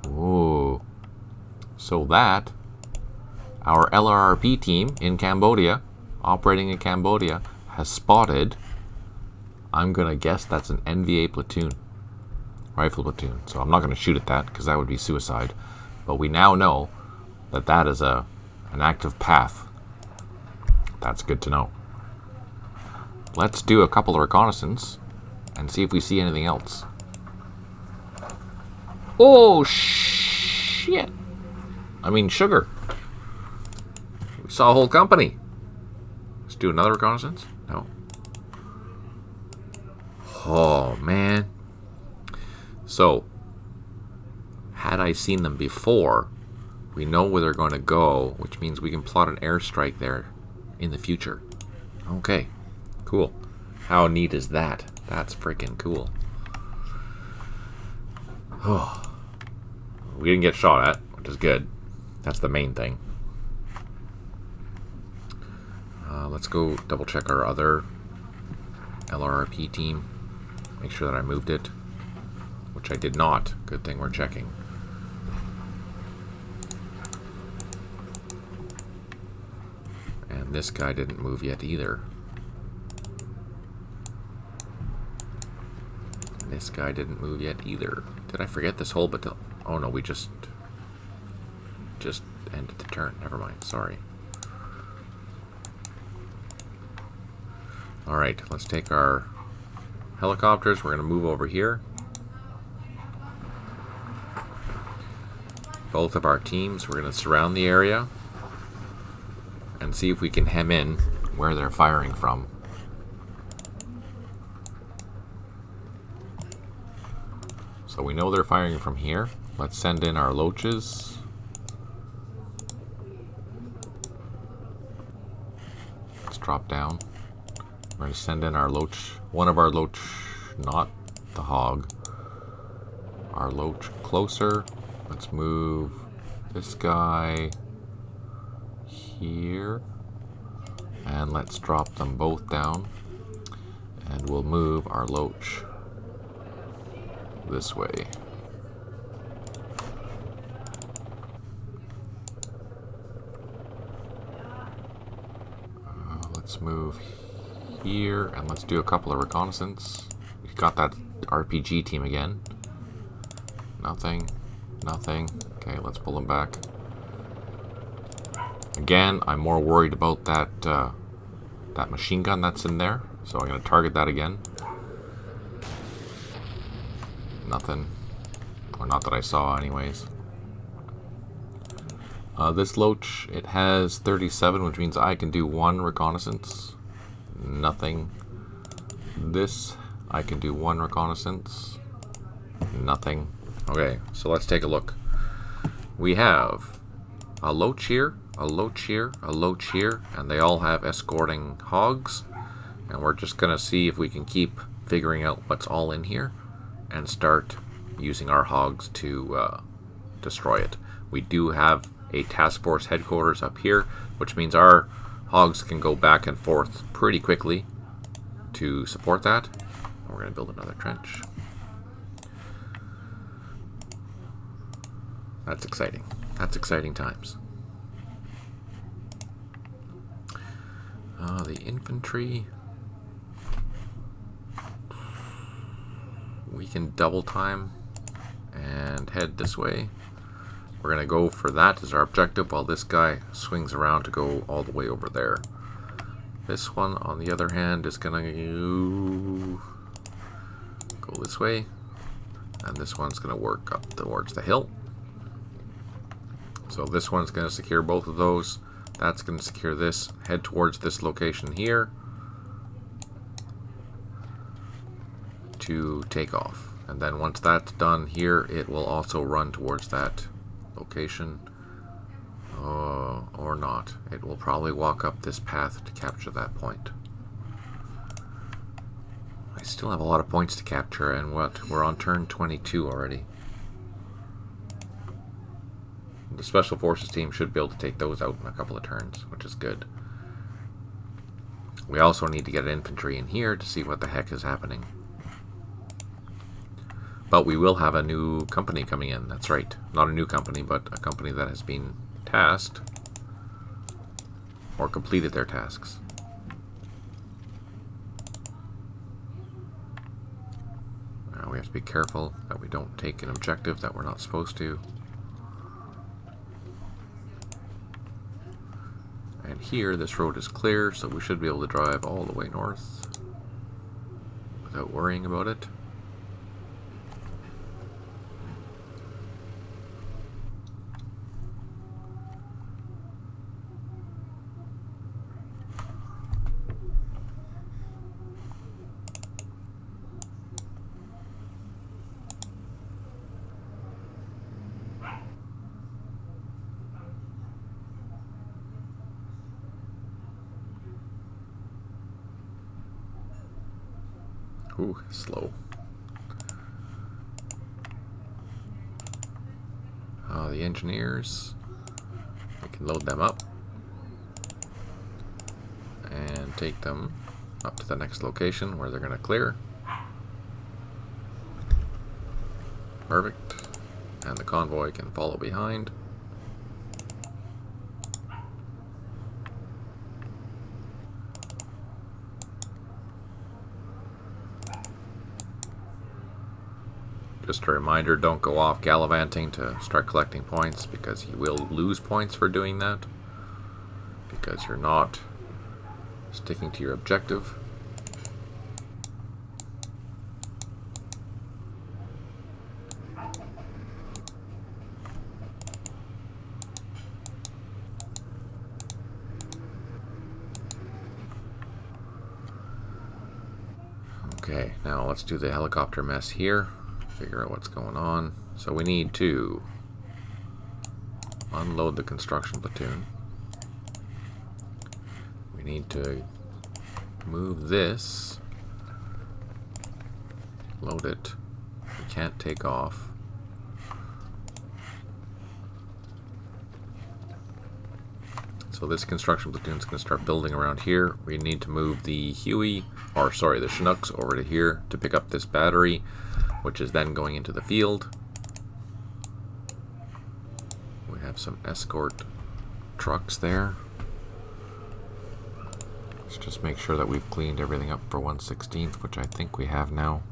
Oh, so that our LRRP team in Cambodia, operating in Cambodia, has spotted, I'm going to guess that's an NVA platoon. Rifle platoon. So I'm not going to shoot at that because that would be suicide. But we now know that that is an active path. That's good to know. Let's do a couple of reconnaissance and see if we see anything else. Oh, shit. I mean, sugar. We saw a whole company. Let's do another reconnaissance. No. Oh, man. So, had I seen them before, we know where they're going to go, which means we can plot an airstrike there in the future. Okay, cool. How neat is that? That's freaking cool. Oh, we didn't get shot at, which is good. That's the main thing. Let's go double check our other LRRP team. Make sure that I moved it, which I did not. Good thing we're checking. And this guy didn't move yet either. This guy didn't move yet either. Did I forget this whole battalion? Oh no, we just ended the turn. Never mind, sorry. Alright, let's take our helicopters. We're going to move over here. Both of our teams, we're going to surround the area and see if we can hem in where they're firing from. So we know they're firing from here. Let's send in our loaches. Let's drop down. We're going to send in our loach, one of our loach, not the hog, our loach closer. Let's move this guy here. And let's drop them both down. And we'll move our loach this way. Let's move here and let's do a couple of reconnaissance. We've got that RPG team again. Nothing. Nothing. Okay, let's pull them back. Again, I'm more worried about that that machine gun that's in there, so I'm going to target that again. Nothing. Or not that I saw anyways. This loach, it has 37, which means I can do one reconnaissance. Nothing. This, I can do one reconnaissance. Nothing. Okay, so let's take a look. We have a loach here, a loach here, a loach here, and they all have escorting hogs. And we're just going to see if we can keep figuring out what's all in here and start using our hogs to destroy it. We do have a task force headquarters up here, which means our hogs can go back and forth pretty quickly to support that. We're going to build another trench. That's exciting. That's exciting times. The infantry. We can double time and head this way. We're going to go for that as our objective while this guy swings around to go all the way over there. This one, on the other hand, is going to go this way. And this one's going to work up towards the hill. So this one's going to secure both of those. That's going to secure this. Head towards this location here to take off. And then once that's done here, it will also run towards that location. Or not. It will probably walk up this path to capture that point. I still have a lot of points to capture, and we're on turn 22 already. The Special Forces team should be able to take those out in a couple of turns, which is good. We also need to get infantry in here to see what the heck is happening. But we will have a new company coming in, that's right. Not a new company, but a company that has been tasked or completed their tasks. We have to be careful that we don't take an objective that we're not supposed to. And here, this road is clear, so we should be able to drive all the way north without worrying about it. Ooh, slow. The engineers, we can load them up and take them up to the next location where they're going to clear. Perfect. And the convoy can follow behind. Just a reminder, don't go off gallivanting to start collecting points, because you will lose points for doing that, because you're not sticking to your objective. Okay, now let's do the helicopter mess here. Figure out what's going on. So we need to unload the construction platoon. We need to move this, load it. We can't take off. So this construction platoon is going to start building around here. We need to move the the Chinooks over to here to pick up this battery, which is then going into the field. We have some escort trucks there. Let's just make sure that we've cleaned everything up for 1/16, which I think we have now.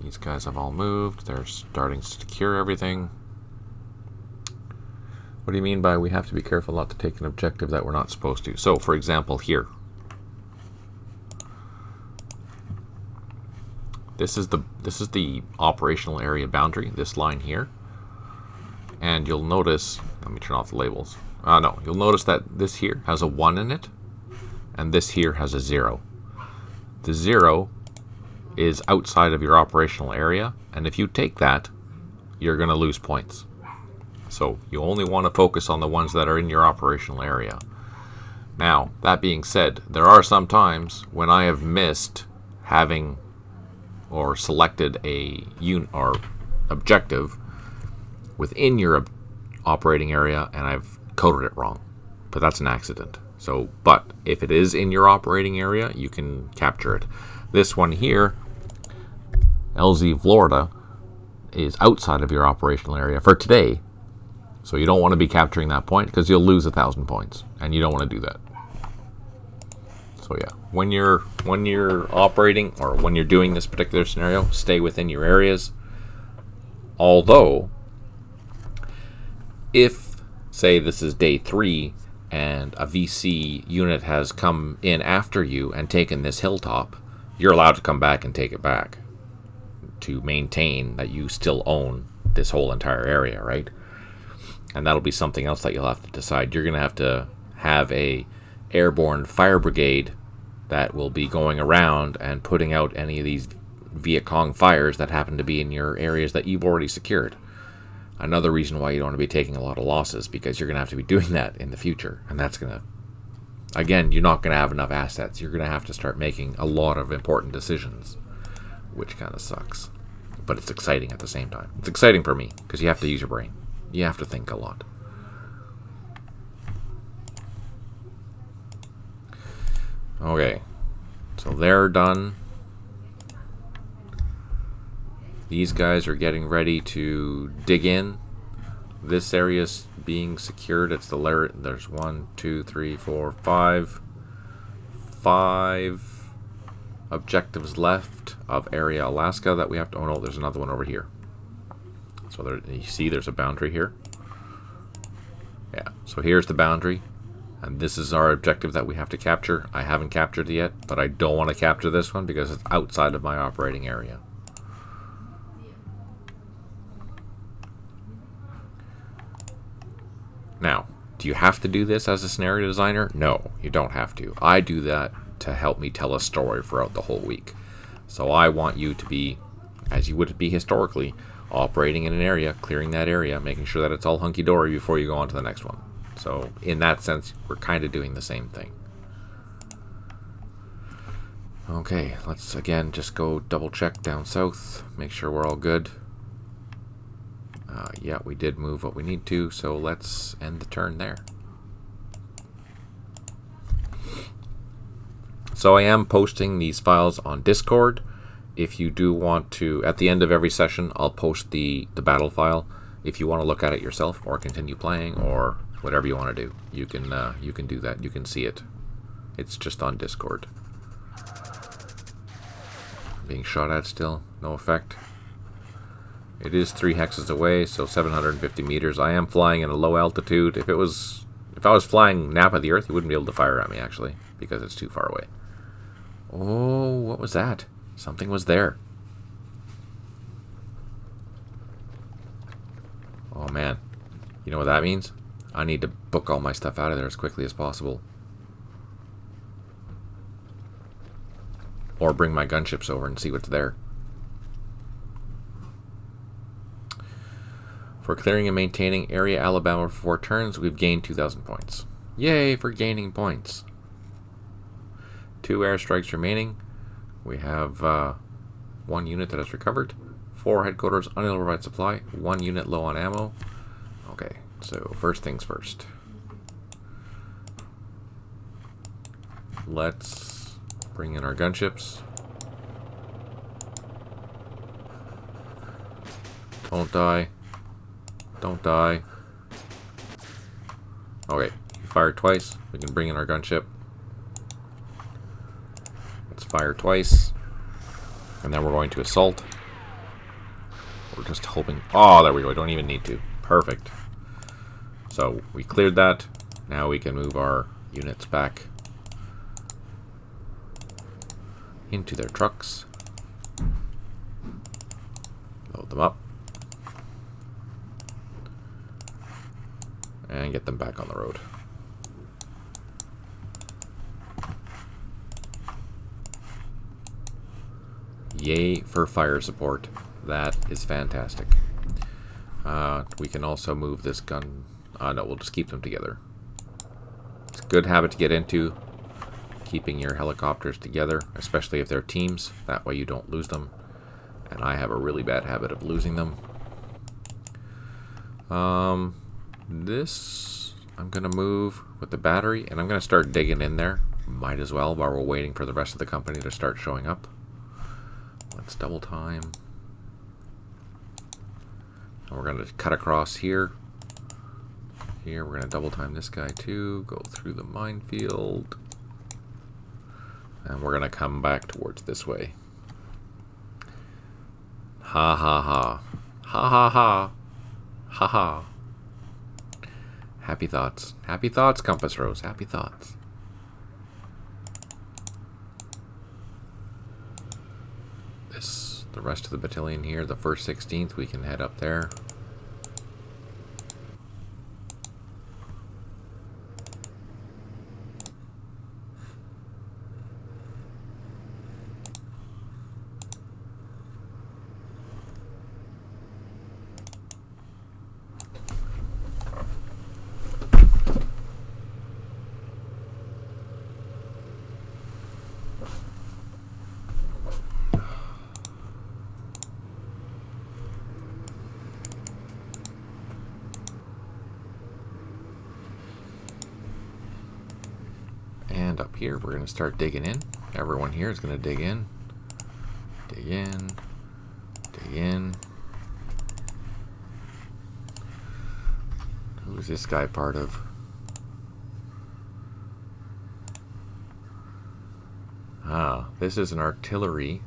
These guys have all moved. They're starting to secure everything. What do you mean by we have to be careful not to take an objective that we're not supposed to? So, for example, here. This is the operational area boundary, this line here. And you'll notice, let me turn off the labels. No, you'll notice that this here has a 1 in it, and this here has a 0. The 0 is outside of your operational area, and if you take that, you're going to lose points. So you only want to focus on the ones that are in your operational area. Now, that being said, there are some times when I have missed having or selected a unit or objective within your operating area, and I've coded it wrong. But that's an accident. So, but if it is in your operating area, you can capture it. This one here, LZ Florida, is outside of your operational area for today. So you don't want to be capturing that point, because you'll lose 1,000 points, and you don't want to do that. So yeah, when you're operating or when you're doing this particular scenario, stay within your areas. Although, if say this is day 3 and a VC unit has come in after you and taken this hilltop, you're allowed to come back and take it back to maintain that you still own this whole entire area, right? And that'll be something else that you'll have to decide. You're going to have a airborne fire brigade that will be going around and putting out any of these Viet Cong fires that happen to be in your areas that you've already secured. Another reason why you don't want to be taking a lot of losses, because you're going to have to be doing that in the future. And that's going to, again, you're not going to have enough assets. You're going to have to start making a lot of important decisions, which kind of sucks. But it's exciting at the same time. It's exciting for me, because you have to use your brain. You have to think a lot. Okay, so they're done. These guys are getting ready to dig in. This area's being secured. It's the layer. There's 5 objectives left of area Alaska that we have to... Oh no, there's another one over here. So there, you see there's a boundary here. Yeah, so here's the boundary. And this is our objective that we have to capture. I haven't captured it yet, but I don't want to capture this one because it's outside of my operating area. Now, do you have to do this as a scenario designer? No, you don't have to. I do that to help me tell a story throughout the whole week. So I want you to be, as you would be historically, operating in an area, clearing that area, making sure that it's all hunky-dory before you go on to the next one. So in that sense, we're kind of doing the same thing. Okay, let's again just go double check down south, make sure we're all good. Yeah, we did move what we need to, so let's end the turn there. So I am posting these files on Discord. If you do want to, at the end of every session, I'll post the battle file. If you want to look at it yourself or continue playing or whatever you want to do, you can do that. You can see it. It's just on Discord. Being shot at still, no effect. It is 3 hexes away, so 750 meters. I am flying in a low altitude. If I was flying Napa the Earth, you wouldn't be able to fire at me actually, because it's too far away. Oh, what was that? Something was there. Oh man. You know what that means? I need to book all my stuff out of there as quickly as possible. Or bring my gunships over and see what's there. For clearing and maintaining area Alabama for 4 turns, we've gained 2,000 points. Yay for gaining points. 2 airstrikes remaining. We have 1 unit that has recovered. 4 headquarters unable to provide supply. 1 unit low on ammo. Okay, so first things first. Let's bring in our gunships. Don't die. Don't die. Okay, fire twice. We can bring in our gunship. Let's fire twice. And then we're going to assault. We're just hoping... Oh, there we go. I don't even need to. Perfect. So, we cleared that. Now we can move our units back into their trucks. Load them up. And get them back on the road. Yay for fire support. That is fantastic. We can also move this gun. No, we'll just keep them together. It's a good habit to get into, keeping your helicopters together, especially if they're teams. That way you don't lose them. And I have a really bad habit of losing them. This, I'm going to move with the battery, and I'm going to start digging in there. Might as well, while we're waiting for the rest of the company to start showing up. Let's double time. And we're going to cut across here. Here, we're going to double time this guy too. Go through the minefield. And we're going to come back towards this way. Ha ha ha. Ha ha ha. Ha ha. Happy thoughts. Happy thoughts, Compass Rose. Happy thoughts. The rest of the battalion here, the 1st 16th, we can head up there. And up here, we're going to start digging in. Everyone here is going to dig in. Dig in. Dig in. Who is this guy part of? Ah, this is an artillery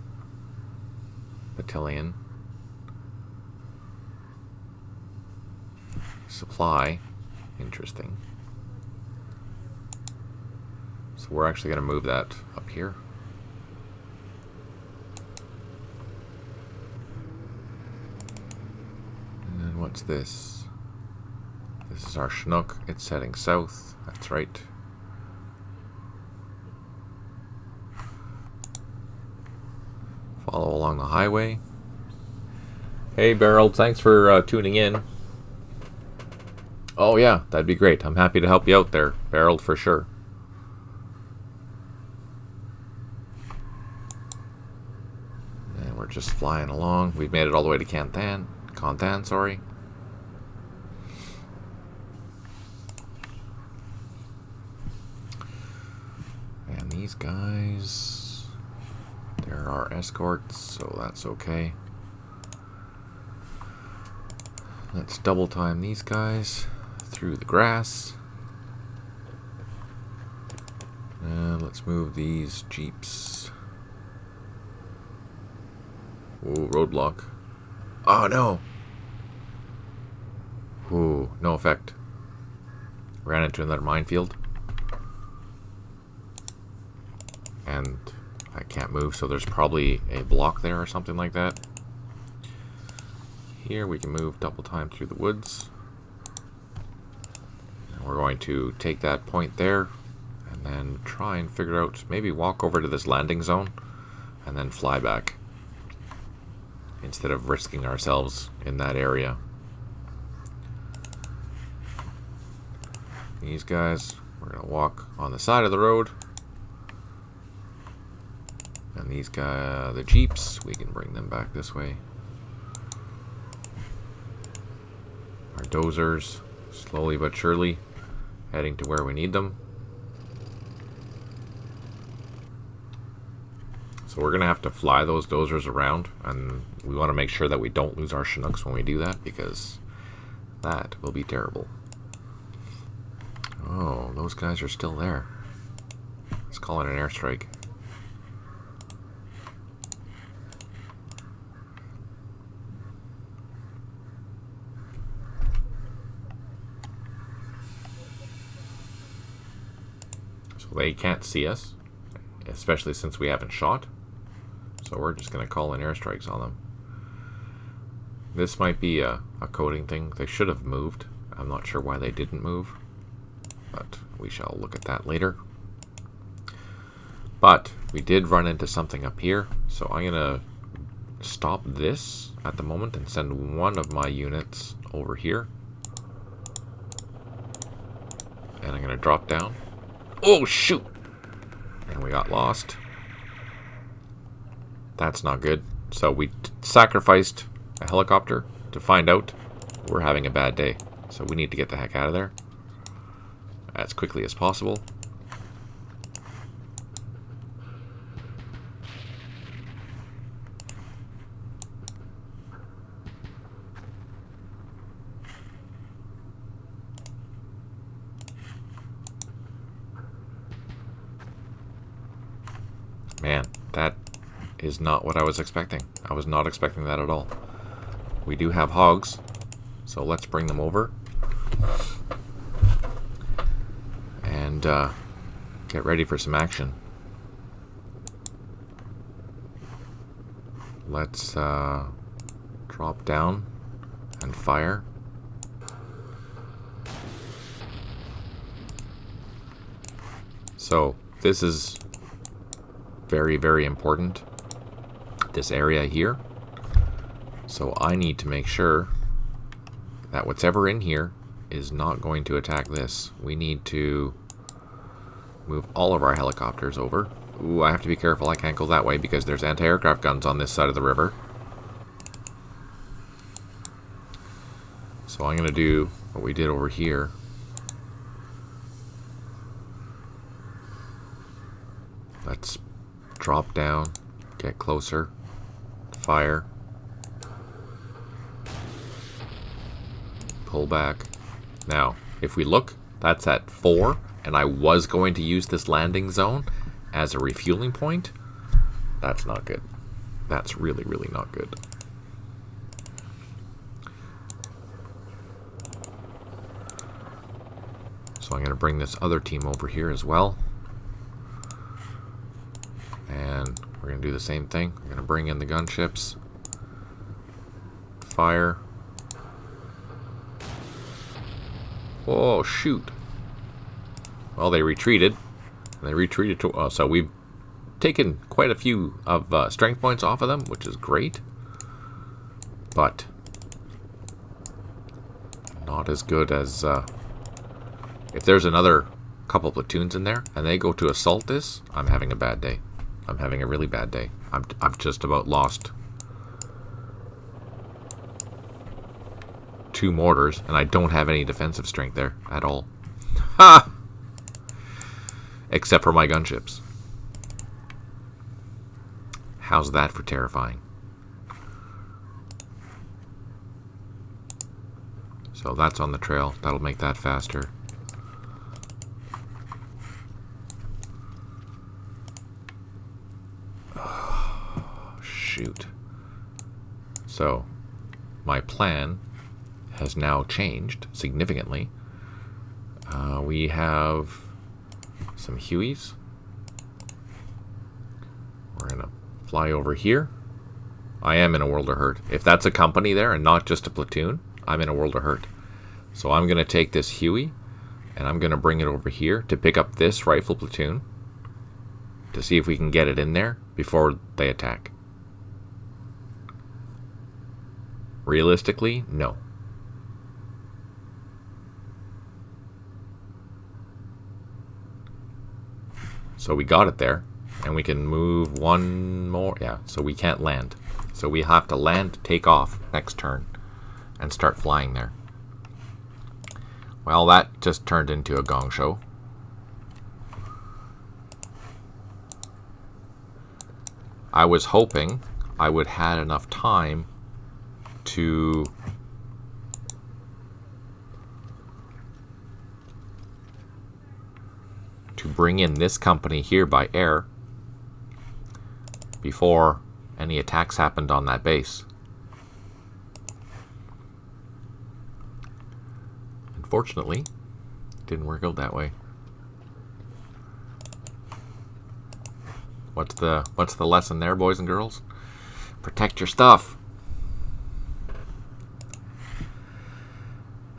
battalion. Supply. Interesting. So we're actually going to move that up here. And then what's this? This is our Chinook. It's heading south. That's right. Follow along the highway. Hey, Beryl, thanks for tuning in. Oh, yeah, that'd be great. I'm happy to help you out there, Beryl, for sure. And we're just flying along. We've made it all the way to Contan, sorry. And these guys, they're our escorts, so that's okay. Let's double time these guys through the grass. And let's move these jeeps. Ooh, roadblock. Oh no! Ooh, no effect. Ran into another minefield. And I can't move, so there's probably a block there or something like that. Here we can move double time through the woods. And we're going to take that point there and then try and figure out, maybe walk over to this landing zone and then fly back instead of risking ourselves in that area. These guys, we're going to walk on the side of the road. And these guys, the jeeps, we can bring them back this way. Our dozers, slowly but surely, heading to where we need them. So we're going to have to fly those dozers around, and we want to make sure that we don't lose our Chinooks when we do that, because that will be terrible. Oh, those guys are still there. Let's call it an airstrike. So they can't see us, especially since we haven't shot. So we're just going to call in airstrikes on them. This might be a coding thing. They should have moved. I'm not sure why they didn't move, but we shall look at that later. But we did run into something up here, so I'm going to stop this at the moment and send one of my units over here. And I'm going to drop down. Oh, shoot! And we got lost. That's not good. So we sacrificed a helicopter to find out we're having a bad day. So we need to get the heck out of there as quickly as possible. Man, that is not what I was expecting. I was not expecting that at all. We do have hogs, so let's bring them over. And get ready for some action. Let's drop down and fire. So this is very, very important, this area here. So I need to make sure that whatever in here is not going to attack this. We need to move all of our helicopters over. Ooh, I have to be careful. I can't go that way because there's anti-aircraft guns on this side of the river. So I'm going to do what we did over here. Let's drop down, get closer, fire, pull back. Now, if we look, that's at 4, and I was going to use this landing zone as a refueling point, that's not good. That's really, really not good. So I'm going to bring this other team over here as well. And we're going to do the same thing. We're going to bring in the gunships. Fire. Oh, shoot. Well, they retreated. They retreated to... so we've taken quite a few of strength points off of them, which is great. But not as good as... if there's another couple platoons in there and they go to assault this, I'm having a bad day. I'm having a really bad day. I've just about lost 2 mortars, and I don't have any defensive strength there at all. Ha! Except for my gunships. How's that for terrifying? So that's on the trail. That'll make that faster. Shoot. So, my plan has now changed significantly. We have some Hueys. We're going to fly over here. I am in a world of hurt. If that's a company there and not just a platoon, I'm in a world of hurt. So I'm going to take this Huey and I'm going to bring it over here to pick up this rifle platoon to see if we can get it in there before they attack. Realistically, no. So we got it there, and we can move one more. Yeah, so we can't land. So we have to land, take off next turn, and start flying there. Well, that just turned into a gong show. I was hoping I would have enough time to bring in this company here by air before any attacks happened on that base. Unfortunately, it didn't work out that way. What's the lesson there, boys and girls? Protect your stuff.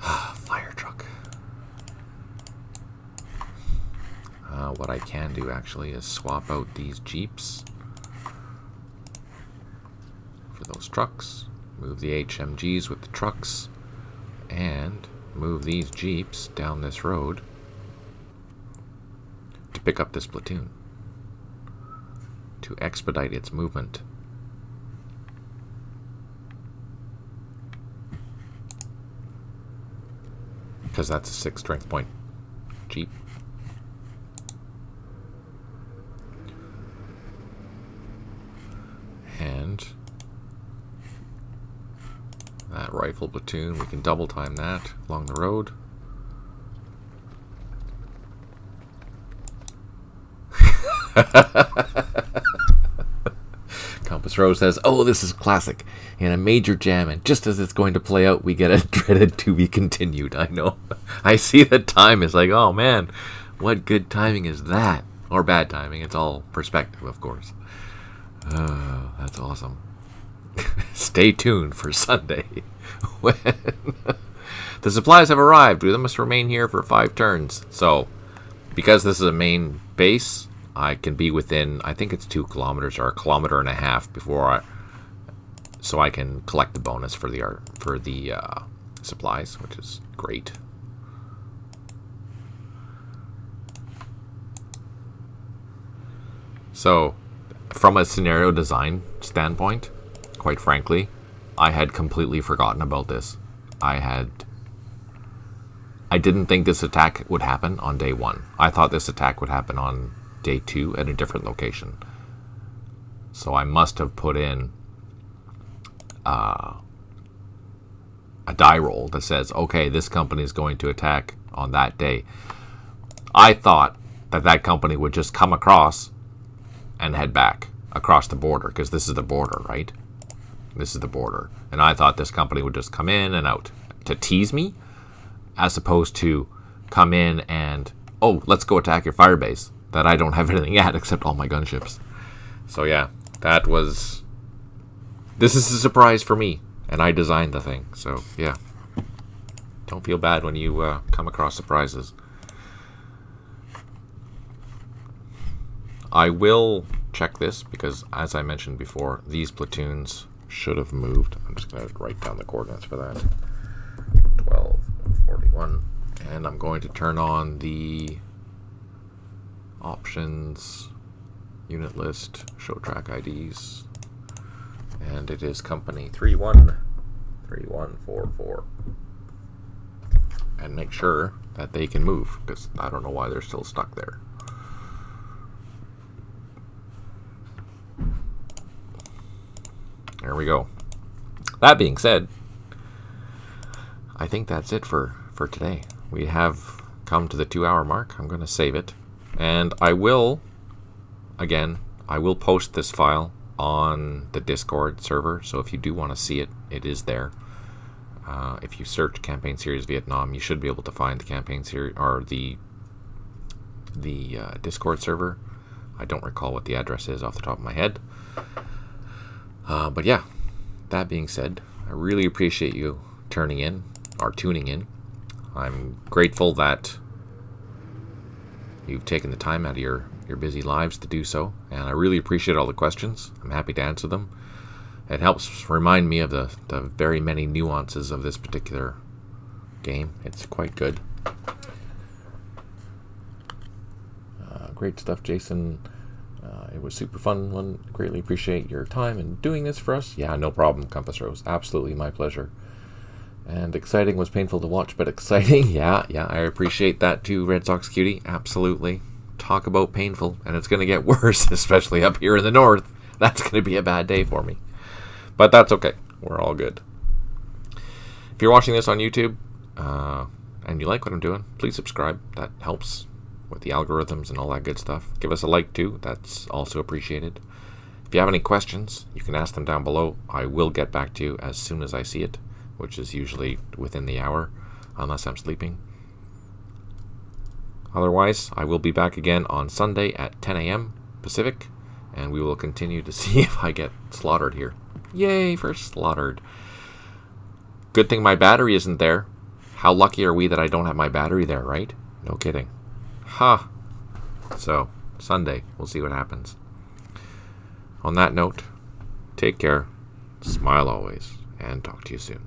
Fire truck. What I can do actually is swap out these Jeeps for those trucks, move the HMGs with the trucks, and move these Jeeps down this road to pick up this platoon, to expedite its movement. Because that's a 6 strength point Jeep. And that rifle platoon, we can double time that along the road. Compass Rose says, "Oh, this is classic. In a major jam, and just as it's going to play out, we get a dreaded to be continued." I know. I see the time. It's like, oh man, what good timing is that? Or bad timing. It's all perspective, of course. That's awesome. Stay tuned for Sunday when the supplies have arrived. We must remain here for 5 turns. So, because this is a main base, I can be within, I think it's 2 kilometers or 1.5 kilometers before so I can collect the bonus for the supplies, which is great. So, from a scenario design standpoint, quite frankly, I had completely forgotten about this. I didn't think this attack would happen on day 1. I thought this attack would happen on day 2 at a different location. So I must have put in a die roll that says, okay, this company is going to attack on that day. I thought that company would just come across and head back across the border, because this is the border, right? This is the border. And I thought this company would just come in and out to tease me, as opposed to come in and, oh, let's go attack your firebase that I don't have anything at except all my gunships. So yeah, this is a surprise for me, and I designed the thing. So yeah, don't feel bad when you come across surprises. I will check this because, as I mentioned before, these platoons should have moved. I'm just going to write down the coordinates for that. 1241. And I'm going to turn on the options, unit list, show track IDs. And it is company 313144. And make sure that they can move, because I don't know why they're still stuck there. There we go. That being said, I think that's it for today. We have come to the 2-hour mark. I'm going to save it. And I will post this file on the Discord server. So if you do want to see it, it is there. If you search Campaign Series Vietnam, you should be able to find the campaign series or the Discord server. I don't recall what the address is off the top of my head. But yeah, that being said, I really appreciate you tuning in. I'm grateful that you've taken the time out of your busy lives to do so, and I really appreciate all the questions. I'm happy to answer them. It helps remind me of the very many nuances of this particular game. It's quite good. Great stuff, Jason. It was super fun. Greatly appreciate your time in doing this for us. Yeah, no problem, Compass Rose. Absolutely my pleasure. And exciting was painful to watch, but exciting. Yeah, I appreciate that too, Red Sox Cutie. Absolutely. Talk about painful, and it's going to get worse, especially up here in the north. That's going to be a bad day for me. But that's okay. We're all good. If you're watching this on YouTube and you like what I'm doing, please subscribe. That helps with the algorithms and all that good stuff. Give us a like too. That's also appreciated. If you have any questions, you can ask them down below. I will get back to you as soon as I see it, which is usually within the hour, unless I'm sleeping. Otherwise, I will be back again on Sunday at 10 a.m. Pacific, and we will continue to see if I get slaughtered here. Yay for slaughtered. Good thing my battery isn't there. How lucky are we that I don't have my battery there, right? No kidding. Ha! So, Sunday, we'll see what happens. On that note, take care, smile always, and talk to you soon.